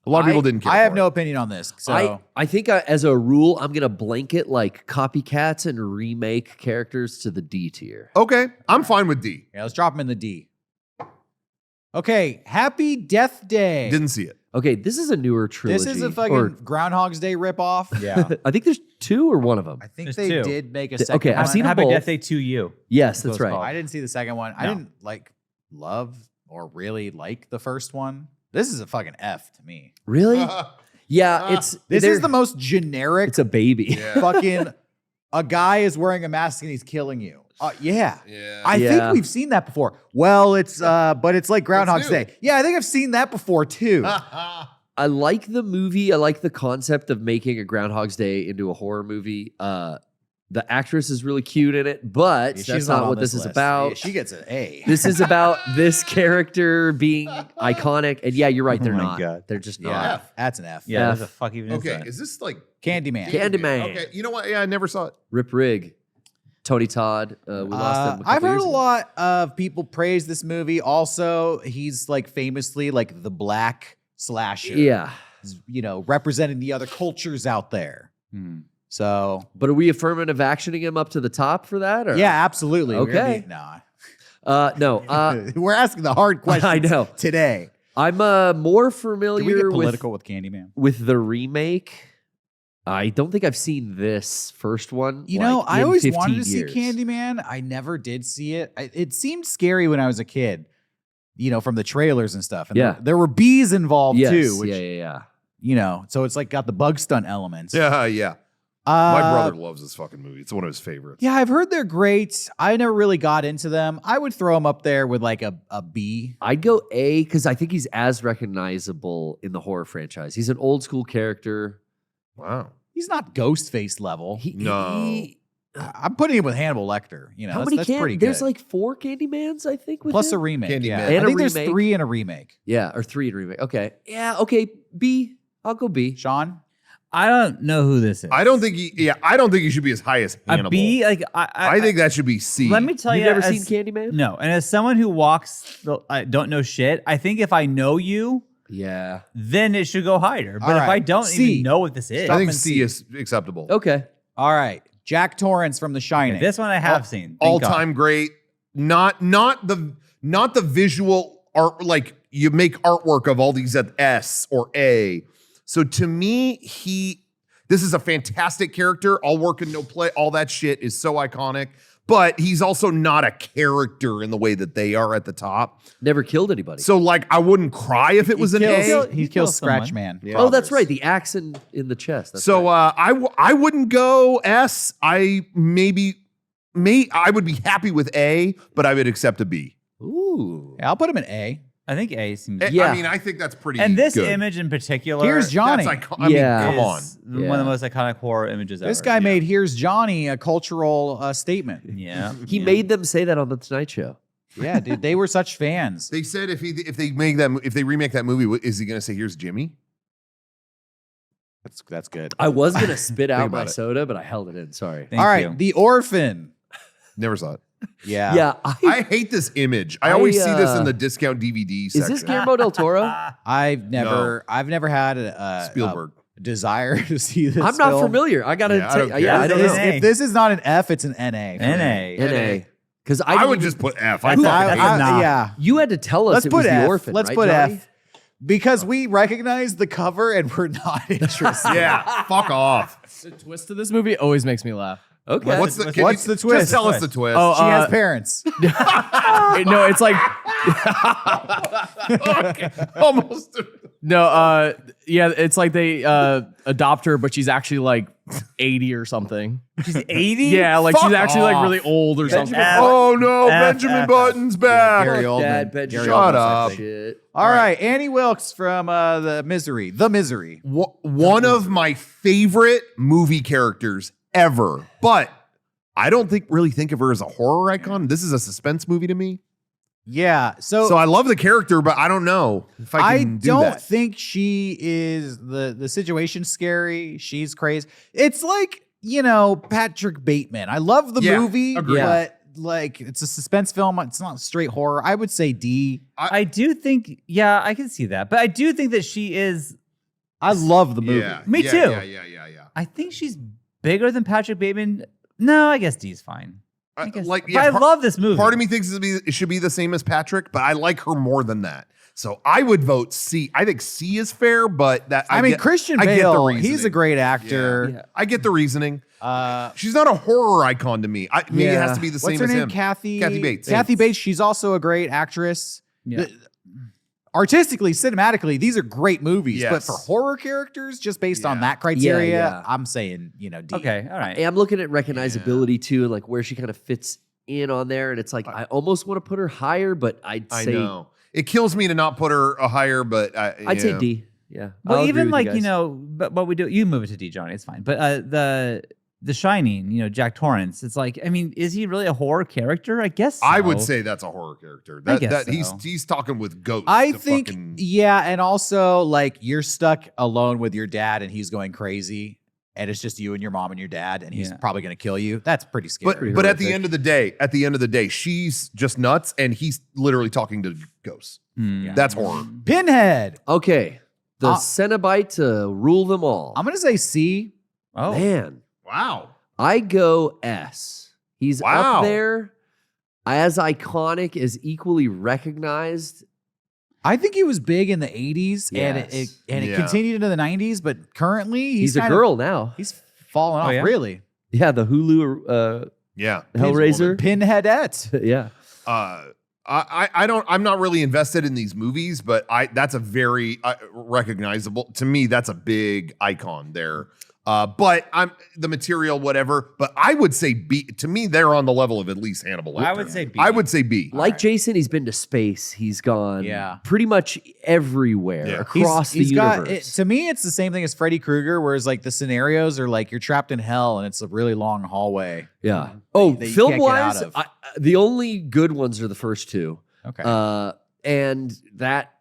a lot of people didn't care. I have for no it. opinion on this. So I think as a rule, I'm going to blanket like copycats and remake characters to the D tier. Okay, I'm fine with D. yeah, let's drop him in the D. Okay, Happy Death Day. Didn't see it. Okay, this is a newer trilogy. This is a fucking or- Groundhog's Day ripoff. Yeah. I think there's 2 or one of them. I think There's they 2. did make a Okay, second I've one. seen them Happy both. Death Day to you. Yes, Those that's right. calls. I didn't see the second one. I No. didn't love or really like the first one. This is a fucking F to me. Really? Yeah, it's This they're- is the most generic It's a baby. fucking a guy is wearing a mask and he's killing you. Yeah. Yeah. I Yeah. think we've seen that before. Well, it's but it's like Groundhog's new. Day. Yeah, I think I've seen that before too. I like the movie. I like the concept of making a Groundhog's Day into a horror movie. The actress is really cute in it, but Yeah, that's not on what this is list. about. Yeah, she gets an A. This is about this character being iconic. And yeah, you're right. They're Oh my not. God. They're just yeah, not. that's an F. Yeah, F. there's a fuck even Okay, inside. is this like Candyman. Candyman. Okay, you know what? Yeah, I never saw it. Rip Rig. Tony Todd. We lost him. I've heard years a ago. lot of people praise this movie. Also, he's like famously like the black slasher. Yeah. You know, representing the other cultures out there. Hmm. So But are we affirmative actioning him up to the top for that? Or? yeah, absolutely. We're gonna Okay. be- nah. No. We're asking the hard questions I know. today. I'm more Can we get familiar political with Candyman? with the remake. I don't think I've seen this first one. You know, like, I in always 15 wanted to years. see Candyman. I never did see it. It seemed scary when I was a kid, you know, from the trailers and stuff. And Yeah. there were bees involved Yes, too, which, yeah. you know, so it's like got the bug stunt elements. Yeah. My brother loves this fucking movie. It's one of his favorites. Yeah, I've heard they're great. I never really got into them. I would throw them up there with like a B. I'd go A because I think he's as recognizable in the horror franchise. He's an old school character. Wow. He's not Ghostface level. No. I'm putting him with Hannibal Lecter. You know, How that's, many that's pretty good. There's like 4 Candymans, I think, with Plus a him? remake. Candyman. Yeah. And I a think there's remake. 3 in a remake. Yeah, or 3 in remake. Okay. Yeah, okay. B. I'll go B. Sean? I don't know who this is. I don't think he should be as high as Hannibal. A B, like I think that should be C. Let me tell You've you, never as- seen Candyman? No, and as someone who walks, I don't know shit. I think if I know you, Yeah. then it should go higher. But All if I right. don't C. even know what this is, I think and C C. is acceptable. Okay. All right. Jack Torrance from The Shining. this one I have seen. Thank All God. time great. Not the visual art, like you make artwork of all these at S or A. So to me, this is a fantastic character. All work and no play. All that shit is so iconic. But he's also not a character in the way that they are at the top. Never killed anybody. So like, I wouldn't cry if it was an A. He kills Scratch Man. Yeah. oh, that's right. The axe in the chest. That's So right. I wouldn't go S. I would be happy with A, but I would accept a B. Ooh. Yeah, I'll put him in A. I think A seems. Yeah. I mean, I think that's pretty. And this good. image in particular. Here's Johnny. That's I mean, Yeah. come on. is one of the most iconic horror images ever. This guy made "Here's Johnny" a cultural statement. Yeah. He made them say that on the Tonight Show. Yeah, dude, they were such fans. They said if they remake that movie, is he going to say "Here's Jimmy"? That's good. I was gonna spit out my about it. soda, but I held it in. Sorry. Thank All right, you. The Orphan. Never saw it. Yeah. Yeah. I hate this image. I always see this in uh, the discount DVD Is section. this Guillermo del Toro? I've never had a Spielberg. desire to see this. I'm not film. familiar. I gotta. Yeah, I don't care. I don't know. NA. If this is not an F, it's an NA. for me. NA. NA. Because I would just put F. I That's fucking a- hate that's it. a knock. Yeah. You had to tell us Let's it put was F. the Orphan. Let's right, put Johnny? F. Because we recognize the cover and we're not interested. Yeah, fuck off. The twist of this movie always makes me laugh. Okay. What's the What's the Just twist? tell us the twist. Oh, She has parents. No, it's like Almost. no, yeah, it's like they adopt her, but she's actually like 80 or something. She's 80? Yeah, like Fuck she's actually like off. really old or something. F. Oh no, F, Benjamin F, Button's back. Gary Oldman. Dad, Ben, Gary shut Oldman up. type thing. Shit. All right, Annie Wilkes from The Misery. The Misery. One of my favorite movie characters ever, but I don't really think of her as a horror icon. This is a suspense movie to me. Yeah. So I love the character, but I don't know if I I can do don't that. think she is the situation's scary. She's crazy. It's like, Patrick Bateman. I love the Yeah, movie, agreed. but like it's a suspense film. It's not straight horror. I would say D. I do think, yeah, I can see that. But I do think that she is, I love the movie. Yeah, Me yeah, too. Yeah. I think she's bigger than Patrick Bateman. No, I guess D's fine. I guess, like, but yeah, I love this movie. Part of me thinks it should be the same as Patrick, but I like her more than that. So I would vote C. I think C is fair, but Christian I get the Bale, reasoning. he's a great actor. Yeah. I get the reasoning. Uh, She's not a horror icon to me. Maybe it has to be the what's same her as name? him. Kathy Bates. Kathy Bates. She's also a great actress. Yeah. Artistically, cinematically, these are great movies. But Yes. for horror characters, just based on Yeah. that criteria, Yeah. I'm saying, D. Okay, all right. I'm looking at recognizability too, and like where she kind of fits in on there. And it's like I almost want to put her higher, but I'd I say know. It kills me to not put her a higher, but I'd say D. Yeah. Well, I'll even agree with like, you guys. but what we do, you move it to D, Johnny, it's fine. But the Shining, Jack Torrance, it's like, I mean, is he really a horror character? I guess so. I would say that's a horror character. I guess He's talking with ghosts. I to think, fucking- yeah, and also like you're stuck alone with your dad and he's going crazy, and it's just you and your mom and your dad, and he's Yeah. probably going to kill you. That's pretty scary. But at the end of the day, she's just nuts, and he's literally talking to ghosts. Hmm. That's horror. Pinhead. Okay. The Uh, Cenobite to rule them all. I'm going to say C. Oh, Man. Wow. I go S. He's Wow. up there as iconic, as equally recognized. I think he was big in the 80s and it Yes. it continued into the 90s, but currently He's a kind of- girl now. he's fallen Oh, off, yeah? really. Yeah, the Hulu Yeah. Hellraiser. Pinheadette. Yeah. I'm not really invested in these movies, but that's a very recognizable to me. That's a big icon there. But I'm the material, whatever. But I would say B. To me, they're on the level of at least Hannibal Lecter. I would say B. I would say B. Like Jason, he's been to space. He's gone Yeah. pretty much everywhere Yeah. across the universe. To me, it's the same thing as Freddy Krueger, whereas like the scenarios are like you're trapped in hell and it's a really long hallway. Yeah. Oh, that you film can't get out wise, of. the only good ones are the first two. Okay. And that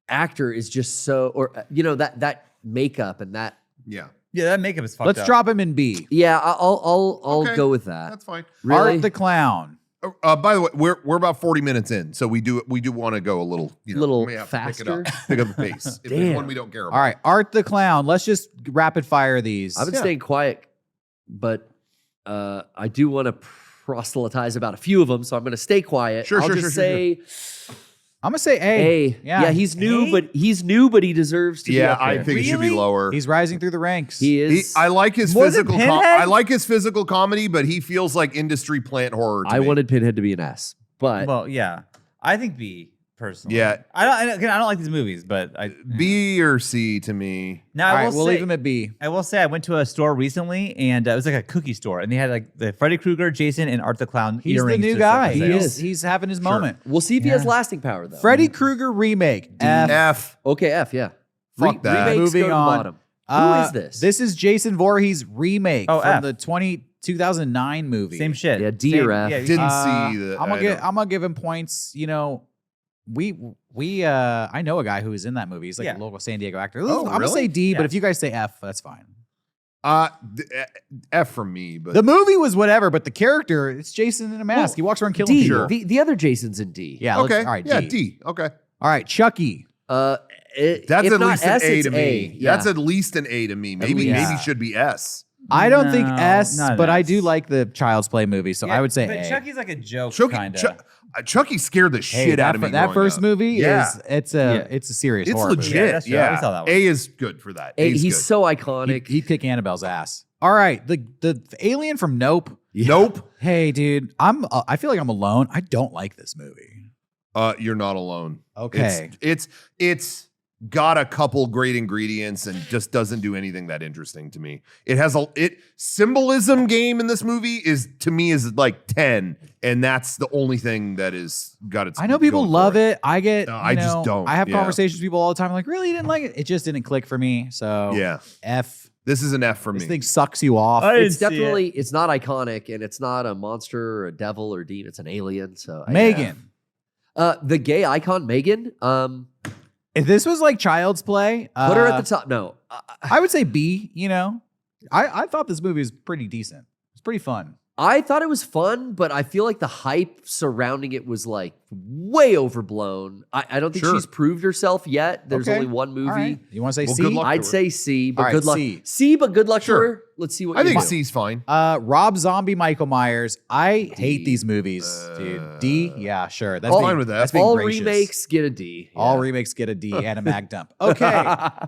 actor is just so, or that makeup and that. Yeah, yeah, that makeup is fucked Let's up. drop him in B. Yeah, I'll Okay. go with that. that's fine. Really? Art the Clown. By the way, we're about 40 minutes in, so we do want to go a little Little we may have to faster? pick up the pace. If there's Damn. one we don't care about. All right, Art the Clown. Let's just rapid fire these. I've been staying quiet, but I do want to proselytize about a few of them, so I'm going to stay quiet. Sure, I'll sure, just sure, sure, say I'm gonna say A. A. Yeah. he's new, A? but he deserves to be Yeah, up I there. think it should be Really? lower. He's rising through the ranks. He is. I like his More than physical. Pinhead? I like his physical comedy, but he feels like industry plant horror. To I me. wanted Pinhead to be an S, but Well, yeah. I think B, personally. Yeah. I don't like these movies, but B or C to me. Now All I right, will we'll say, leave him at B. I will say I went to a store recently, and it was like a cookie store, and they had like the Freddy Krueger, Jason, and Art the Clown He's the earrings. new just up guy. for He sale. is. He's having his moment. We'll see if he has lasting power though. Freddy Krueger remake. F. Okay, F. Yeah. Fuck that. Remakes Moving go to the on. bottom. Who is this? This is Jason Voorhees' remake Oh, from F. the 2009 movie. Same shit. Yeah, D or F. Didn't see the. I'm gonna give him points. You know, I know a guy who is in that movie. He's like a local San Diego actor. Oh, I'm gonna really? say D, but Yeah. if you guys say F, that's fine. F from me, but The movie was whatever, but the character, it's Jason in a mask. Well, he walks around killing D. people. The other Jason's in D. Yeah. okay. All right. yeah, D. D. Okay. All right. Chucky. That's If at not least S, an A it's to me. Yeah. That's at least an A to me. Maybe least. maybe should be S. I don't think No, S, not an but I S. do like the Child's Play movie, so I would say but A. Chucky's like a joke, Chucky, kind of. Chucky scared the Hey, shit that, out of me. that growing first up. movie Yeah. it's a serious It's horror movie. legit. Yeah, that's true. Yeah, I saw that one. A is good for that. A's He's good. so iconic. He'd kick Annabelle's ass. All right, the alien from Nope. Nope. Hey, dude, I feel like I'm alone. I don't like this movie. You're not alone. Okay. It's got a couple great ingredients and just doesn't do anything that interesting to me. It has symbolism game in this movie is to me is like 10, and that's the only thing that is got its. I know people going love for it. I get. No, you I just know, don't. I have Yeah. conversations with people all the time. Like, really, you didn't like it? It just didn't click for me. So Yeah, F. this is an F for This me. thing sucks you off. I It's didn't see definitely it's not iconic, and it's not a monster or a devil or demon. It's an alien. So Megan. the gay icon Megan. If this was like Child's Play, Put her at the top. No, I would say B. You know, I thought this movie was pretty decent. It's pretty fun. I thought it was fun, but I feel like the hype surrounding it was like way overblown. I don't think Sure. she's proved herself yet. There's Okay. only one movie. All right. You want to say Well, C? good luck. I'd to her. say C, but All right, good luck. C. But good luck Sure. to her. Let's see what I you think do. C's fine. Rob Zombie, Michael Myers. I hate D. these movies, dude. D? Yeah, sure. That's All being- fine with that. That's being All gracious. remakes get a D. All Yeah. remakes get a D and a mag dump. Okay.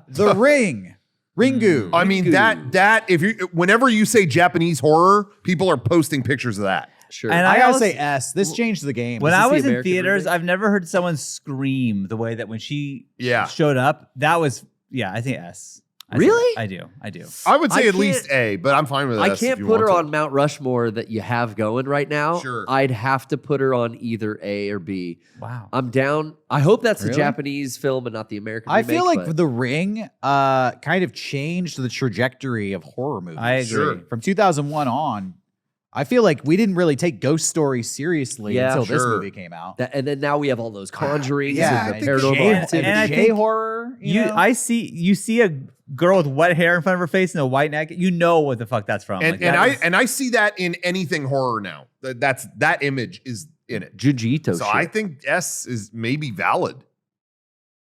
The Ring. Ringu. I mean Ringu. that if you whenever you say Japanese horror, people are posting pictures of that. Sure. And I gotta also- say S. This changed the game. When Is I this the was in American theaters, remake? I've never heard someone scream the way that when she Yeah. showed up. That was, I think S. I think- Really? I do. I would say I at least A, but I'm fine with I S can't if you put her want on Mount Rushmore that you have going right now. Sure. I'd have to put her on either A or B. Wow. I'm down. I hope that's the Really? Japanese film and not the American I remake. feel like but The Ring kind of changed the trajectory of horror movies. I agree. Sure. From 2001 on, I feel like we didn't really take ghost stories seriously Yeah, until this sure. movie came out. and then now we have all those conjurings Yeah, and I the think paranormal J- activity. and I J think horror. You see a girl with wet hair in front of her face and a white neck. You know what the fuck that's from. And Like, that I see that in anything horror now. That image is in it. Jujito So shit. I think S is maybe valid.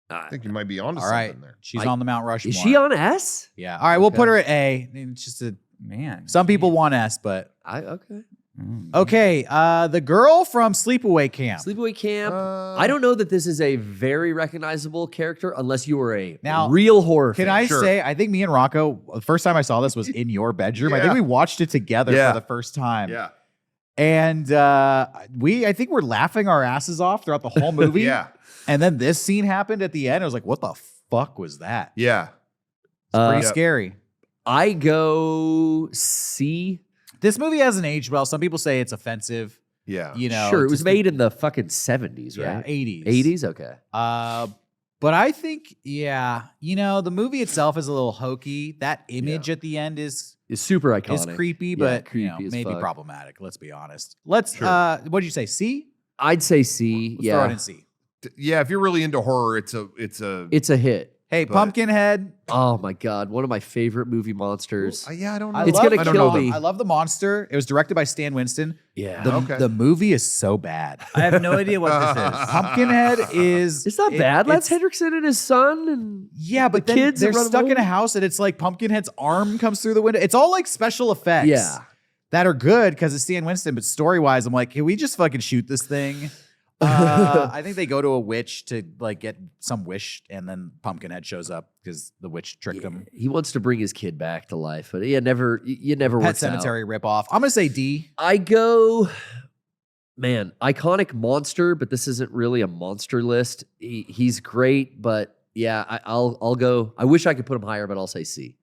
Uh, I think you might be onto All right, something there. she's on the Mount Rushmore. is she on S? Yeah. All right, we'll Okay. put her at A. It's just man. some people want S, but Okay. okay. The girl from Sleepaway Camp. Sleepaway Camp. I don't know that this is a very recognizable character unless you were a Now, real horror Can fan. I Sure. say, I think me and Rocco, the first time I saw this was in your bedroom. I think Yeah. we watched it together Yeah. for the first time. Yeah. And I think we're laughing our asses off throughout the whole movie. Yeah. And then this scene happened at the end. I was like, what the fuck was that? Yeah. Pretty Yeah. scary. I go C. This movie hasn't aged well. Some people say it's offensive. Yeah. You know, Sure, it it's was just- made in the fucking 70s, yeah, right? 80s. 80s? Okay. But I think, the movie itself is a little hokey. That image at the end is It's super iconic. creepy, Yeah, but creepy as maybe fuck. problematic. Let's be honest. Let's. Sure. What did you say? C? I'd say C. Let's throw it Yeah. in C. Yeah. If you're really into horror, it's a It's a hit. Hey, But- Pumpkinhead. Oh my God. One of my favorite movie monsters. yeah, I don't know. I It's love- gonna I don't kill know. me. I love the monster. It was directed by Stan Winston. Yeah. Okay. The movie is so bad. I have no idea what this is. Pumpkinhead is. It's not bad. Lance it's- Hendrickson and his son and Yeah, but the then kids they're that run stuck in a away. house and it's like Pumpkinhead's arm comes through the window. It's all like special effects. Yeah. That are good because it's Stan Winston, but story wise, I'm like, can we just fucking shoot this thing? I think they go to a witch to like get some wish, and then Pumpkinhead shows up because the witch tricked him. he wants to bring his kid back to life, but you never Pet works Cemetery out. ripoff. I'm gonna say D. I go Man, iconic monster, but this isn't really a monster list. He's great, but yeah, I'll go. I wish I could put him higher, but I'll say C.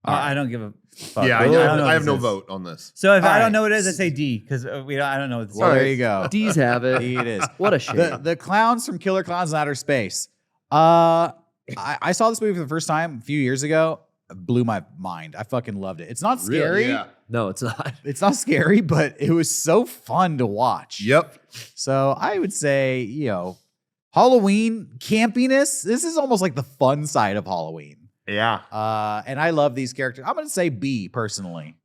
I don't give a fuck. Yeah, I don't know I what have this no is. vote on this. So if All I right. don't know what it is, I say D because I don't know what this Well, is. there you go. D's have it. D it is. What a shame. The clowns from Killer Clowns in Outer Space. I saw this movie for the first time a few years ago. It blew my mind. I fucking loved it. It's not scary. Yeah. No, it's not. It's not scary, but it was so fun to watch. Yep. So I would say, Halloween campiness. This is almost like the fun side of Halloween. Yeah. And I love these characters. I'm going to say B personally.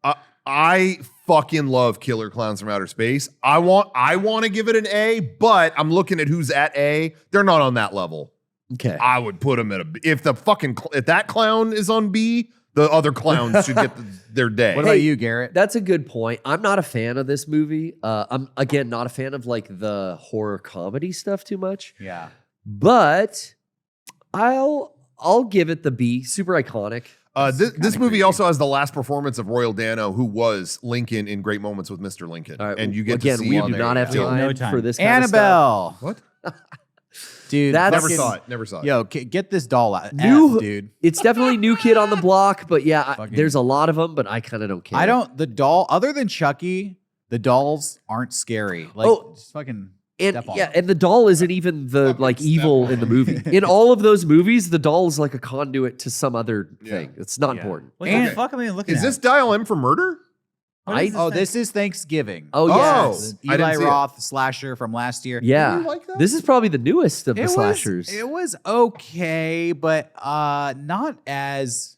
I fucking love Killer Clowns from Outer Space. I want to give it an A, but I'm looking at who's at A. They're not on that level. Okay. I would put them at a B. If if that clown is on B, the other clowns should get their day. What about you, Garrett? That's a good point. I'm not a fan of this movie. I'm again not a fan of like the horror comedy stuff too much. Yeah. But I'll give it the B. Super iconic. This movie also has the last performance of Royal Dano, who was Lincoln in Great Moments with Mr. Lincoln. All right, and you get again, to see we him do there. not have We time, have no time. for this kind of stuff. Annabelle. What? Dude, That's- Never fucking- saw it. Never saw it. Yo, get this doll out. New- F, dude. It's definitely New Kid on the Block, but yeah, Fucking- there's a lot of them, but I kind of don't care. The doll, other than Chucky, the dolls aren't scary. Like, just fucking And step on yeah, them. and the doll isn't even the like evil in the movie. In all of those movies, the doll is like a conduit to some other thing. It's not Yeah. important. What And- the fuck am I looking Is at? this Dial M for Murder? What is Oh, thing? this is Thanksgiving. Oh, yes. I didn't Eli see it. Roth slasher from last year. Yeah. you like that? This is probably the newest of the slashers. It was okay, but not as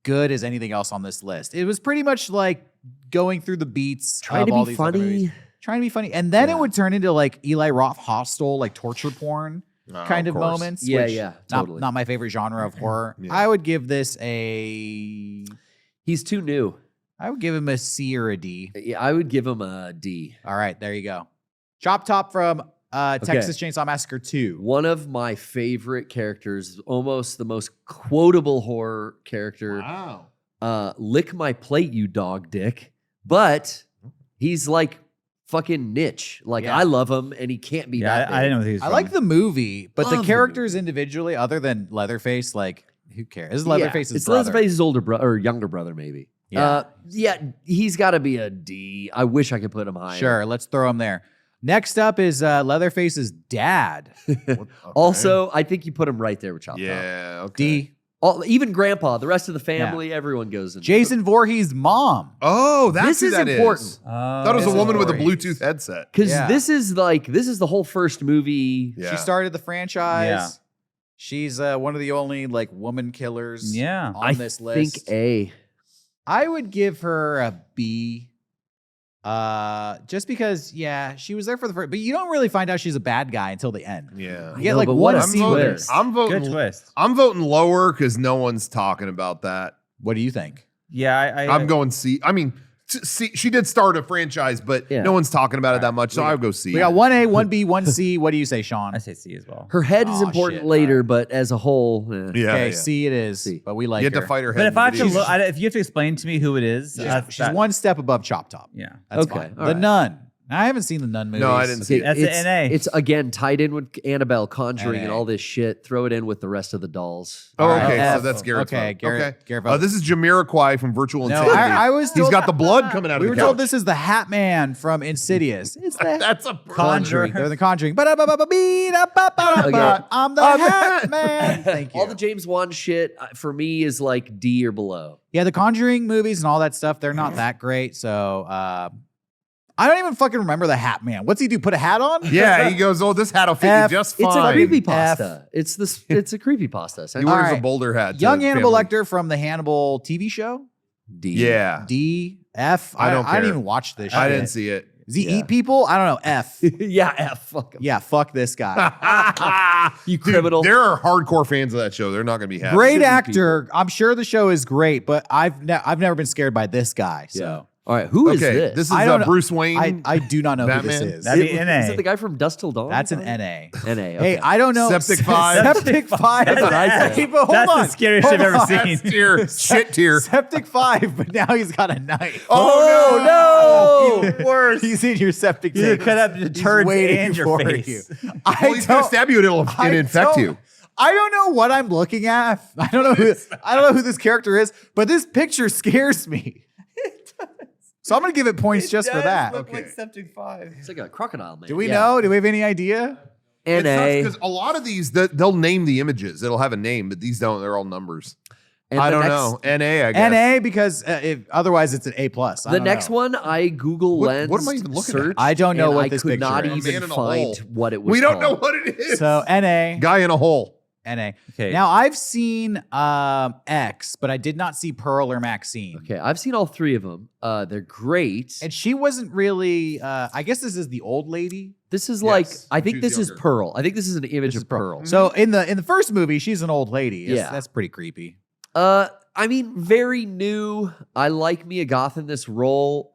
good as anything else on this list. It was pretty much like going through the beats Trying of to all be these other movies. funny. Trying to be funny. And then Yeah. it would turn into like Eli Roth hostile, like torture porn kind of course. moments. Yeah, which yeah, not- totally. Not my favorite genre of horror. Yeah. I would give this a He's too new. I would give him a C or a D. Yeah, I would give him a D. All right, there you go. Chop Top from Texas Chainsaw Massacre 2. One of my favorite characters, almost the most quotable horror character. Wow. Lick my plate, you dog dick. But he's like fucking niche. Like Yeah. I love him, and he can't be that. I didn't know big. what he was I from. like the movie, but the Love the characters individually, other than Leatherface, like who cares? This is Yeah, Leatherface's it's brother. Leatherface's older brother or younger brother, maybe. Yeah, he's got to be a D. I wish I could put him higher. Sure, let's throw him there. Next up is Leatherface's dad. Also, I think you put him right there with Chop Top. Yeah. Okay. D. Even Grandpa, the rest of the family, everyone goes in. Jason Voorhees' mom. Oh, that's This who is that important. is. Thought it was a Mrs. woman with a Voorhees. Bluetooth headset. Because Yeah. this is the whole first movie. Yeah. She started the franchise. Yeah. She's one of the only like woman killers Yeah. on I this list. think A. I would give her a B. Just because, she was there for the first, but you don't really find out she's a bad guy until the end. Yeah. You get know, like but one what a scene voting, with her. twist. I'm voting. Good twist. I'm voting lower because no one's talking about that. What do you think? Yeah, I'm going C. I mean, C. She did start a franchise, but Yeah. no one's talking about it that much, so I'll go C. We got 1A, 1B, 1C. What do you say, Sean? I say C as well. Her head is Aw, important shit. later, but as a whole, Yeah. Okay, yeah. C it is. C. But we like You had her. to fight her head. But if in the I have to video. look, if you have to explain to me who it is, She's one step above Chop Top. Yeah. That's Okay, fine. all The right. Nun. I haven't seen the Nun movies. No, I didn't see it. That's it's, an NA. It's again tied in with Annabelle, Conjuring, and NA. all this shit. Throw it in with the rest of the dolls. Oh, All right. okay. F. So that's Garrett's Okay, vote. Garrett- Okay. Garrett votes. This is Jamiroquai from Virtual No, Insanity. I was He's told- got the blood coming out We of were the told couch. this is the Hat Man from Insidious. It's the That's a Conjuring. They're the Conjuring. Ba-da-ba-ba-ba-bee-da-ba-ba-ba. I'm the Hat Man. Thank you. All the James Wan shit for me is like D or below. Yeah, the Conjuring movies and all that stuff, they're not that great. So I don't even fucking remember the Hat Man. What's he do? Put a hat on? Yeah, he goes, oh, this hat'll fit F. you just It's fine. a creepy pasta. It's a creepy pasta. He wears All a boulder hat. to Young Hannibal family. Lecter from the Hannibal TV show. D. Yeah. D, F. I don't I didn't care. even watch this shit. I didn't see it. Does he Yeah. eat people? I don't know. F. Yeah, F. Fuck him. Yeah, fuck this guy. You Dude, criminal. there are hardcore fans of that show. They're not going to be happy. Great Shouldn't actor. I'm sure the show is great, but I've never been scared by this guy. So All right, who is Okay, this? this is I don't know. Bruce Wayne. I do not know who Batman? this is. That'd be Is NA. it the guy from Dusk Till Dawn? That's an NA. NA. Okay. Hey, I don't know. Septic 5. Septic 5. That's what I said. Hey, but hold That's on. the scariest Hold I've ever on. seen. That's tier. Shit tier. Septic 5, but now he's got a knife. Oh, no! Worse. He's in your septic You tank. cut up the He's turds waiting and your for face. you. Well, he's gonna stab you and it'll infect you. I don't know what I'm looking at. I don't know who this character is, but this picture scares me. So I'm gonna give it points just for that. Okay. Septic 5. It's like a crocodile man. Do we know? Do we have any idea? NA. Because a lot of these, they'll name the images. It'll have a name, but these don't. They're all numbers. And I the don't next- know. NA, I guess. NA because otherwise it's an A plus. The next one, I Google What Lens. am I even looking at? searched, I don't know and what I this could picture not is. even Man in a find hole. what it was. We don't know called. what it is. So NA. Guy in a hole. NA. Okay. Now I've seen X, but I did not see Pearl or Maxine. Okay, I've seen all three of them. They're great. And she wasn't really. I guess this is the old lady. This is Yes, like I when think she was this is younger. Pearl. I think this is an image This is of Pearl. So in the first movie, she's an old lady. Yeah. That's pretty creepy. I mean, very new. I like Mia Goth in this role.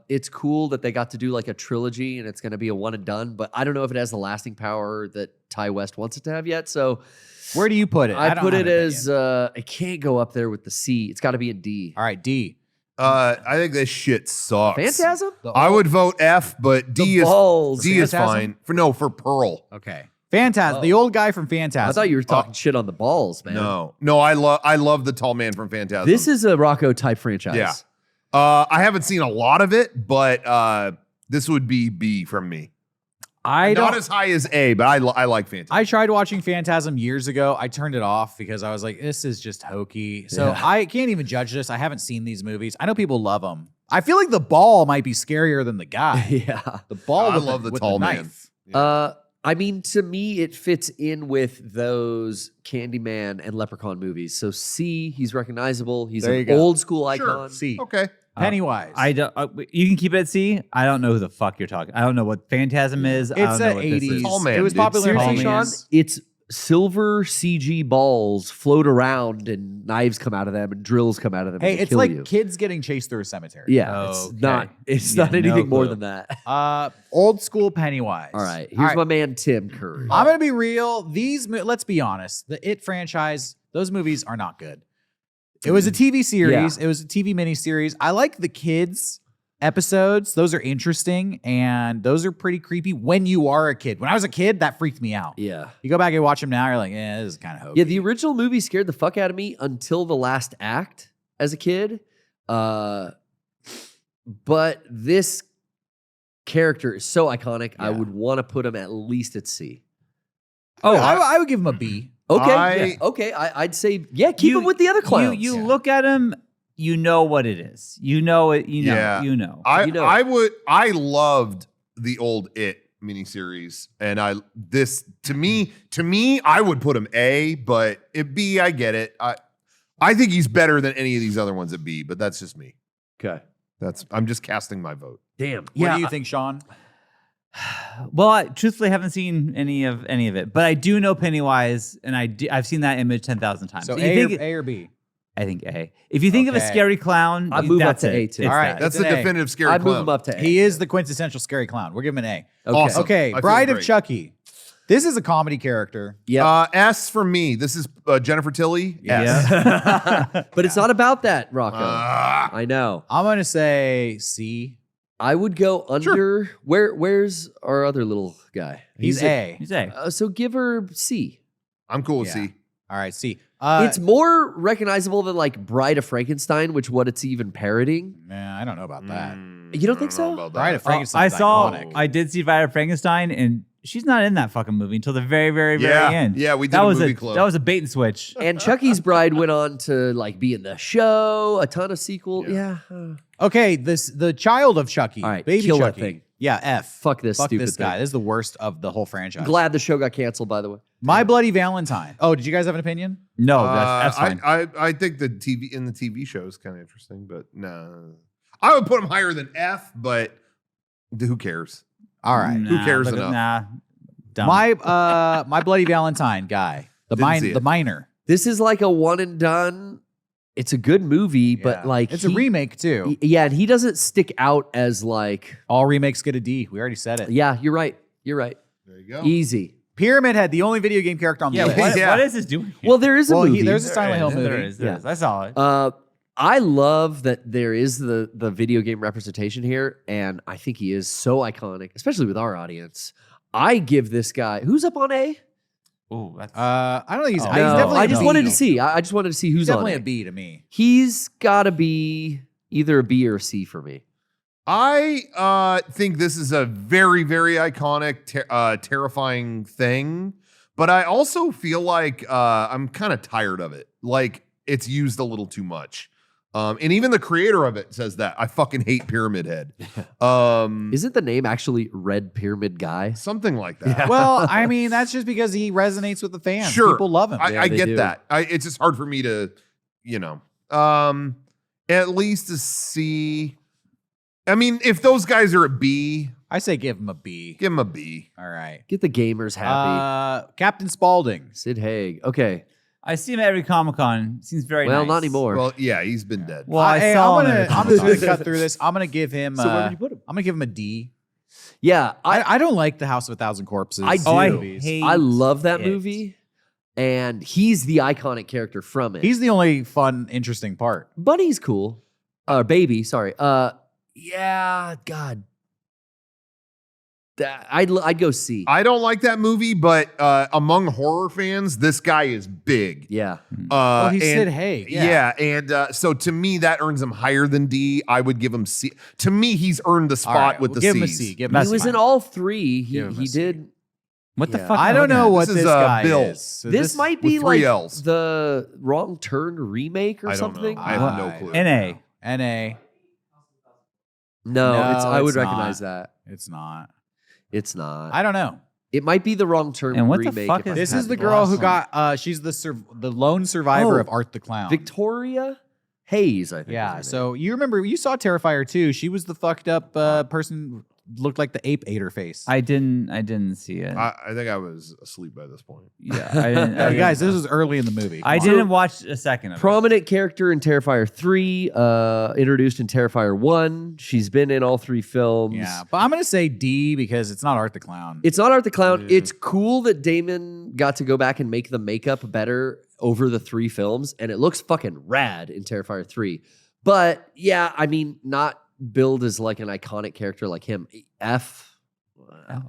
It's cool that they got to do like a trilogy and it's going to be a one and done, but I don't know if it has the lasting power that Ty West wants it to have yet. So Where do you put it? I don't put have it an as it can't go up there with the C. It's got to be in D. All right, D. I think this shit sucks. Phantasm? I would vote F, but D The is balls. D is Phantasm? fine. For Pearl. Okay. Phantasm. Oh. The old guy from Phantasm. I thought you were talking shit on the balls, man. No, I love the tall man from Phantasm. This is a Rocco type franchise. Yeah. I haven't seen a lot of it, but this would be B from me. Not as high as A, but I like Phantasm. I tried watching Phantasm years ago. I turned it off because I was like, this is just hokey. So Yeah. I can't even judge this. I haven't seen these movies. I know people love them. I feel like the ball might be scarier than the guy. Yeah. The ball I with love the with tall man. knife. I mean, to me, it fits in with those Candyman and Leprechaun movies. So C, he's recognizable. He's There you an go. old school Sure. icon. C. Okay. Pennywise. I don't. You can keep it at C. I don't know who the fuck you're talking. I don't know what Phantasm is. I It's don't know the what this 80s. is. Tall man, It was dude. popular in the Seriously, Sean, 80s. it's silver CG balls float around and knives come out of them and drills come out of them. Hey, and it's kill like you. kids getting chased through a cemetery. Yeah, Okay. it's not. It's Yeah, not no anything more clue. than that. Old school Pennywise. All right, here's All right. my man Tim Curry. I'm gonna be real. Let's be honest. The It franchise, those movies are not good. It was a TV series. It was a TV miniseries. I like the kids episodes. Those are interesting and those are pretty creepy when you are a kid. When I was a kid, that freaked me out. Yeah. You go back and watch them now, you're like, this is kind of hokey. Yeah, the original movie scared the fuck out of me until the last act as a kid. But this character is so iconic, I Yeah. would want to put him at least at C. Oh, I would give him a B. Okay, okay. I'd say, yeah, keep him with the other clowns. You look at him, you know what it is. You know it. You know. Yeah. You know. I loved the old It miniseries, and to me, I would put him A, but at B, I get it. I think he's better than any of these other ones at B, but that's just me. Okay. I'm just casting my vote. Damn. What do you think, Sean? Well, I truthfully haven't seen any of it, but I do know Pennywise, and I've seen that image 10,000 times. So you A, think A or B? I think A. If you think of a Okay. scary clown, I'd move up that's to it. A too. It's All right, that. That's It's the an A. definitive scary I'd move clown. him up to A. He is the quintessential scary clown. We're giving him an A. Awesome. Okay, I feel Bride of great. Chucky. This is a comedy character. Yeah. S for me. This is Jennifer Tilly. S. Yeah. But it's not about that, Rocco. Ah. I know. I'm gonna say C. I would go under. Where's our other little guy? He's A. You say. So give her C. I'm cool with Yeah. C. All right, C. It's more recognizable than like Bride of Frankenstein, which what it's even parodying. Man, I don't know about that. You don't think so? Bride of I Frankenstein. saw. Iconic. I did see Bride of Frankenstein, and she's not in that fucking movie until the very, very, very Yeah. end. Yeah, we did that a was movie a club. that was a bait and switch. And Chucky's Bride went on to like be in the show, a ton of sequel. Yeah. Okay, the child of Chucky. All right, baby kill that Chucky. thing. Yeah, F. Fuck this stupid this guy. thing. This is the worst of the whole franchise. Glad the show got canceled, by the way. My Bloody Valentine. Oh, did you guys have an opinion? No, that's fine. I think the TV show is kind of interesting, but no. I would put him higher than F, but who cares? All right. Who cares look at- enough? Nah, dumb. My Bloody Valentine guy. The Didn't see it. miner. This is like a one and done. It's a good movie, but Yeah. like it's a remake too. Yeah, and he doesn't stick out as like. All remakes get a D. We already said it. Yeah, you're right. You're right. There you go. Easy. Pyramid Head, the only video game character on the Yeah, list. what is this doing? Well, there is a Well, movie. there's a Silent Hill movie. There is. There is. I saw it. I love that there is the video game representation here, and I think he is so iconic, especially with our audience. I give this guy who's up on A. Oh, that's I don't think he's. Oh. he's No, definitely I a just B. wanted to see. I just wanted to see He's who's on definitely A. a B to me. He's got to be either a B or a C for me. I think this is a very, very iconic, terrifying thing. But I also feel like I'm kind of tired of it. Like it's used a little too much. And even the creator of it says that. I fucking hate Pyramid Head. Isn't the name actually Red Pyramid Guy? Something like that. Well, I mean, that's just because he resonates with the fans. Sure. People love him. Yeah, I they get do. that. It's just hard for me to, at least to see. I mean, if those guys are a B, I say give him a B. give them a B. All right. Get the gamers happy. Captain Spalding. Sid Haig. Okay. I see him at every Comic-Con. Seems very Well, nice. not anymore. Well, yeah, he's been dead. Well, I Hey, saw I'm him gonna, at every I'm just gonna Comic-Con. cut through this. I'm gonna give him. So where would you put him? I'm gonna give him a D. Yeah, I don't like the House of a Thousand Corpses. I do. Oh, I movies. hate I love that it. movie, and he's the iconic character from it. He's the only fun, interesting part. Bunny's cool. Baby, sorry. Yeah, God. I'd go C. I don't like that movie, but among horror fans, this guy is big. Yeah. Well, he's and- Sid Haig. Yeah, and so to me, that earns him higher than D. I would give him C. To me, he's earned the spot All right, with we'll the give him a Cs. C. Give him a He C. was in all three. He Give him a C. did. What the Yeah. fuck? I am don't looking know at? what This this is, guy Bill. is. So This might with be three like Ls. the Wrong Turn remake or I don't know. something. I have no clue. NA. NA. No, No, I would it's not. recognize that. It's not. It's not. I don't know. It might be the Wrong Turn And what the remake. fuck if I is This had is to the guess. girl who Awesome. got. She's the lone survivor Oh, of Art the Clown. Victoria Hayes, I think. Yeah. is her So you remember you saw Terrifier 2. She was the fucked up person. Looked like the ape ate her face. I didn't see it. I think I was asleep by this point. yeah, I didn't. Guys, this was early in the movie. I Come on. didn't watch a second of it. Prominent character in Terrifier 3, introduced in Terrifier 1. She's been in all three films. Yeah, but I'm gonna say D because it's not Art the Clown. It's not Art the Clown. Yeah. It's cool that Damon got to go back and make the makeup better over the three films, and it looks fucking rad in Terrifier 3. But yeah, I mean, not billed as like an iconic character like him. F.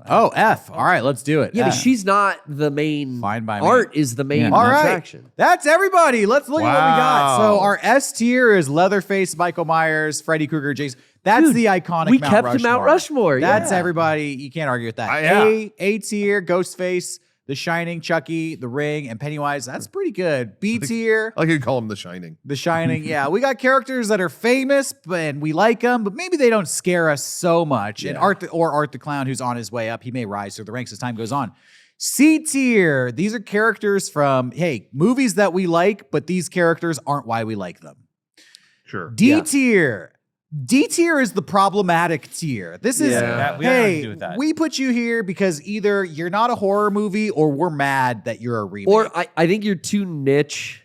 Oh, F. All right, let's do it. Yeah, but F. she's not the main. Fine by me. Art is the main Yeah. All right. attraction. That's everybody. Let's look at what we got. So Wow. our S tier is Leatherface, Michael Myers, Freddy Krueger, Jason. That's Dude, the iconic We Mount kept Rushmore. Mount Rushmore. That's yeah. everybody. You can't argue with that. Yeah. A tier, Ghostface, The Shining, Chucky, The Ring, and Pennywise. That's pretty good. B tier, I could call him The Shining. The Shining. Yeah, we got characters that are famous and we like them, but maybe they don't scare us so much. And Art the Clown, who's on his way up, he may rise through the ranks as time goes on. C tier. These are characters from movies that we like, but these characters aren't why we like them. Sure. D tier. D tier is the problematic tier. This is, Yeah, we don't know what to do with that. we put you here because either you're not a horror movie or we're mad that you're a remake. Or I think you're too niche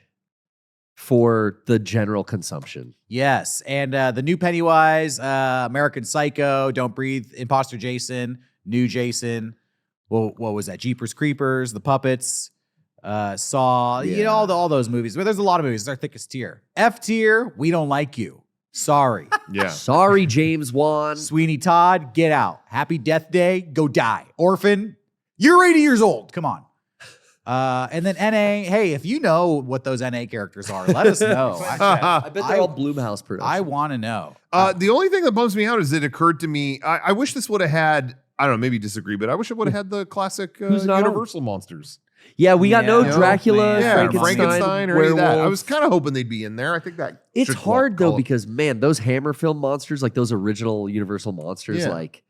for the general consumption. Yes. And the new Pennywise, American Psycho, Don't Breathe, Imposter Jason, New Jason. Well, what was that? Jeepers Creepers, The Puppets, Saw, Yeah. all those movies. But there's a lot of movies. It's our thickest tier. F tier, we don't like you. Sorry. Yeah. Sorry, James Wan. Sweeney Todd, get out. Happy Death Day, go die. Orphan, you're 80 years old. Come on. And then NA, hey, if you know what those NA characters are, let us know. I bet they're all Bloomhouse productions. I want to know. The only thing that bums me out is it occurred to me, I wish this would have had, I don't know, maybe disagree, but I wish it would have had the classic Who's not on? Universal monsters. yeah, we got no Yeah. Dracula, Yeah, Frankenstein, Frankenstein or any of that. I werewolf. was kind of hoping they'd be in there. I think that It's should hard though call it- because man, those Hammer film monsters, like those original Universal monsters, Yeah. like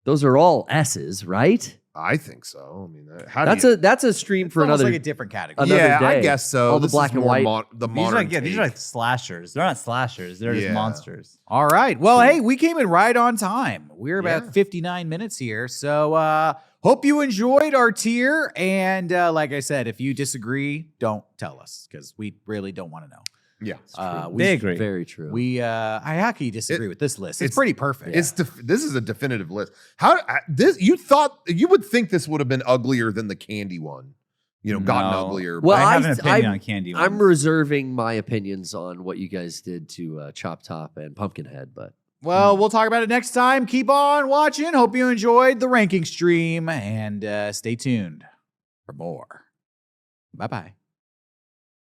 those are all S's, right? I think so. I mean, how That's a stream for Almost another. like a different category. another yeah, I day. guess so. All the This black is and more white. the These are modern like, these are take. like slashers. They're not slashers. They're Yeah. just monsters. All right. Well, hey, we came in right on time. We're about Yeah. 59 minutes here. So hope you enjoyed our tier. And like I said, if you disagree, don't tell us because we really don't want to know. Yeah. They agree. Very true. How can you disagree with this list? It's pretty perfect. This is a definitive list. You would think this would have been uglier than the candy one. Gotten No. uglier. Well, I have an opinion on Candy. I'm ones. reserving my opinions on what you guys did to Chop Top and Pumpkinhead, but Well, we'll talk about it next time. Keep on watching. Hope you enjoyed the ranking stream and stay tuned for more. Bye-bye.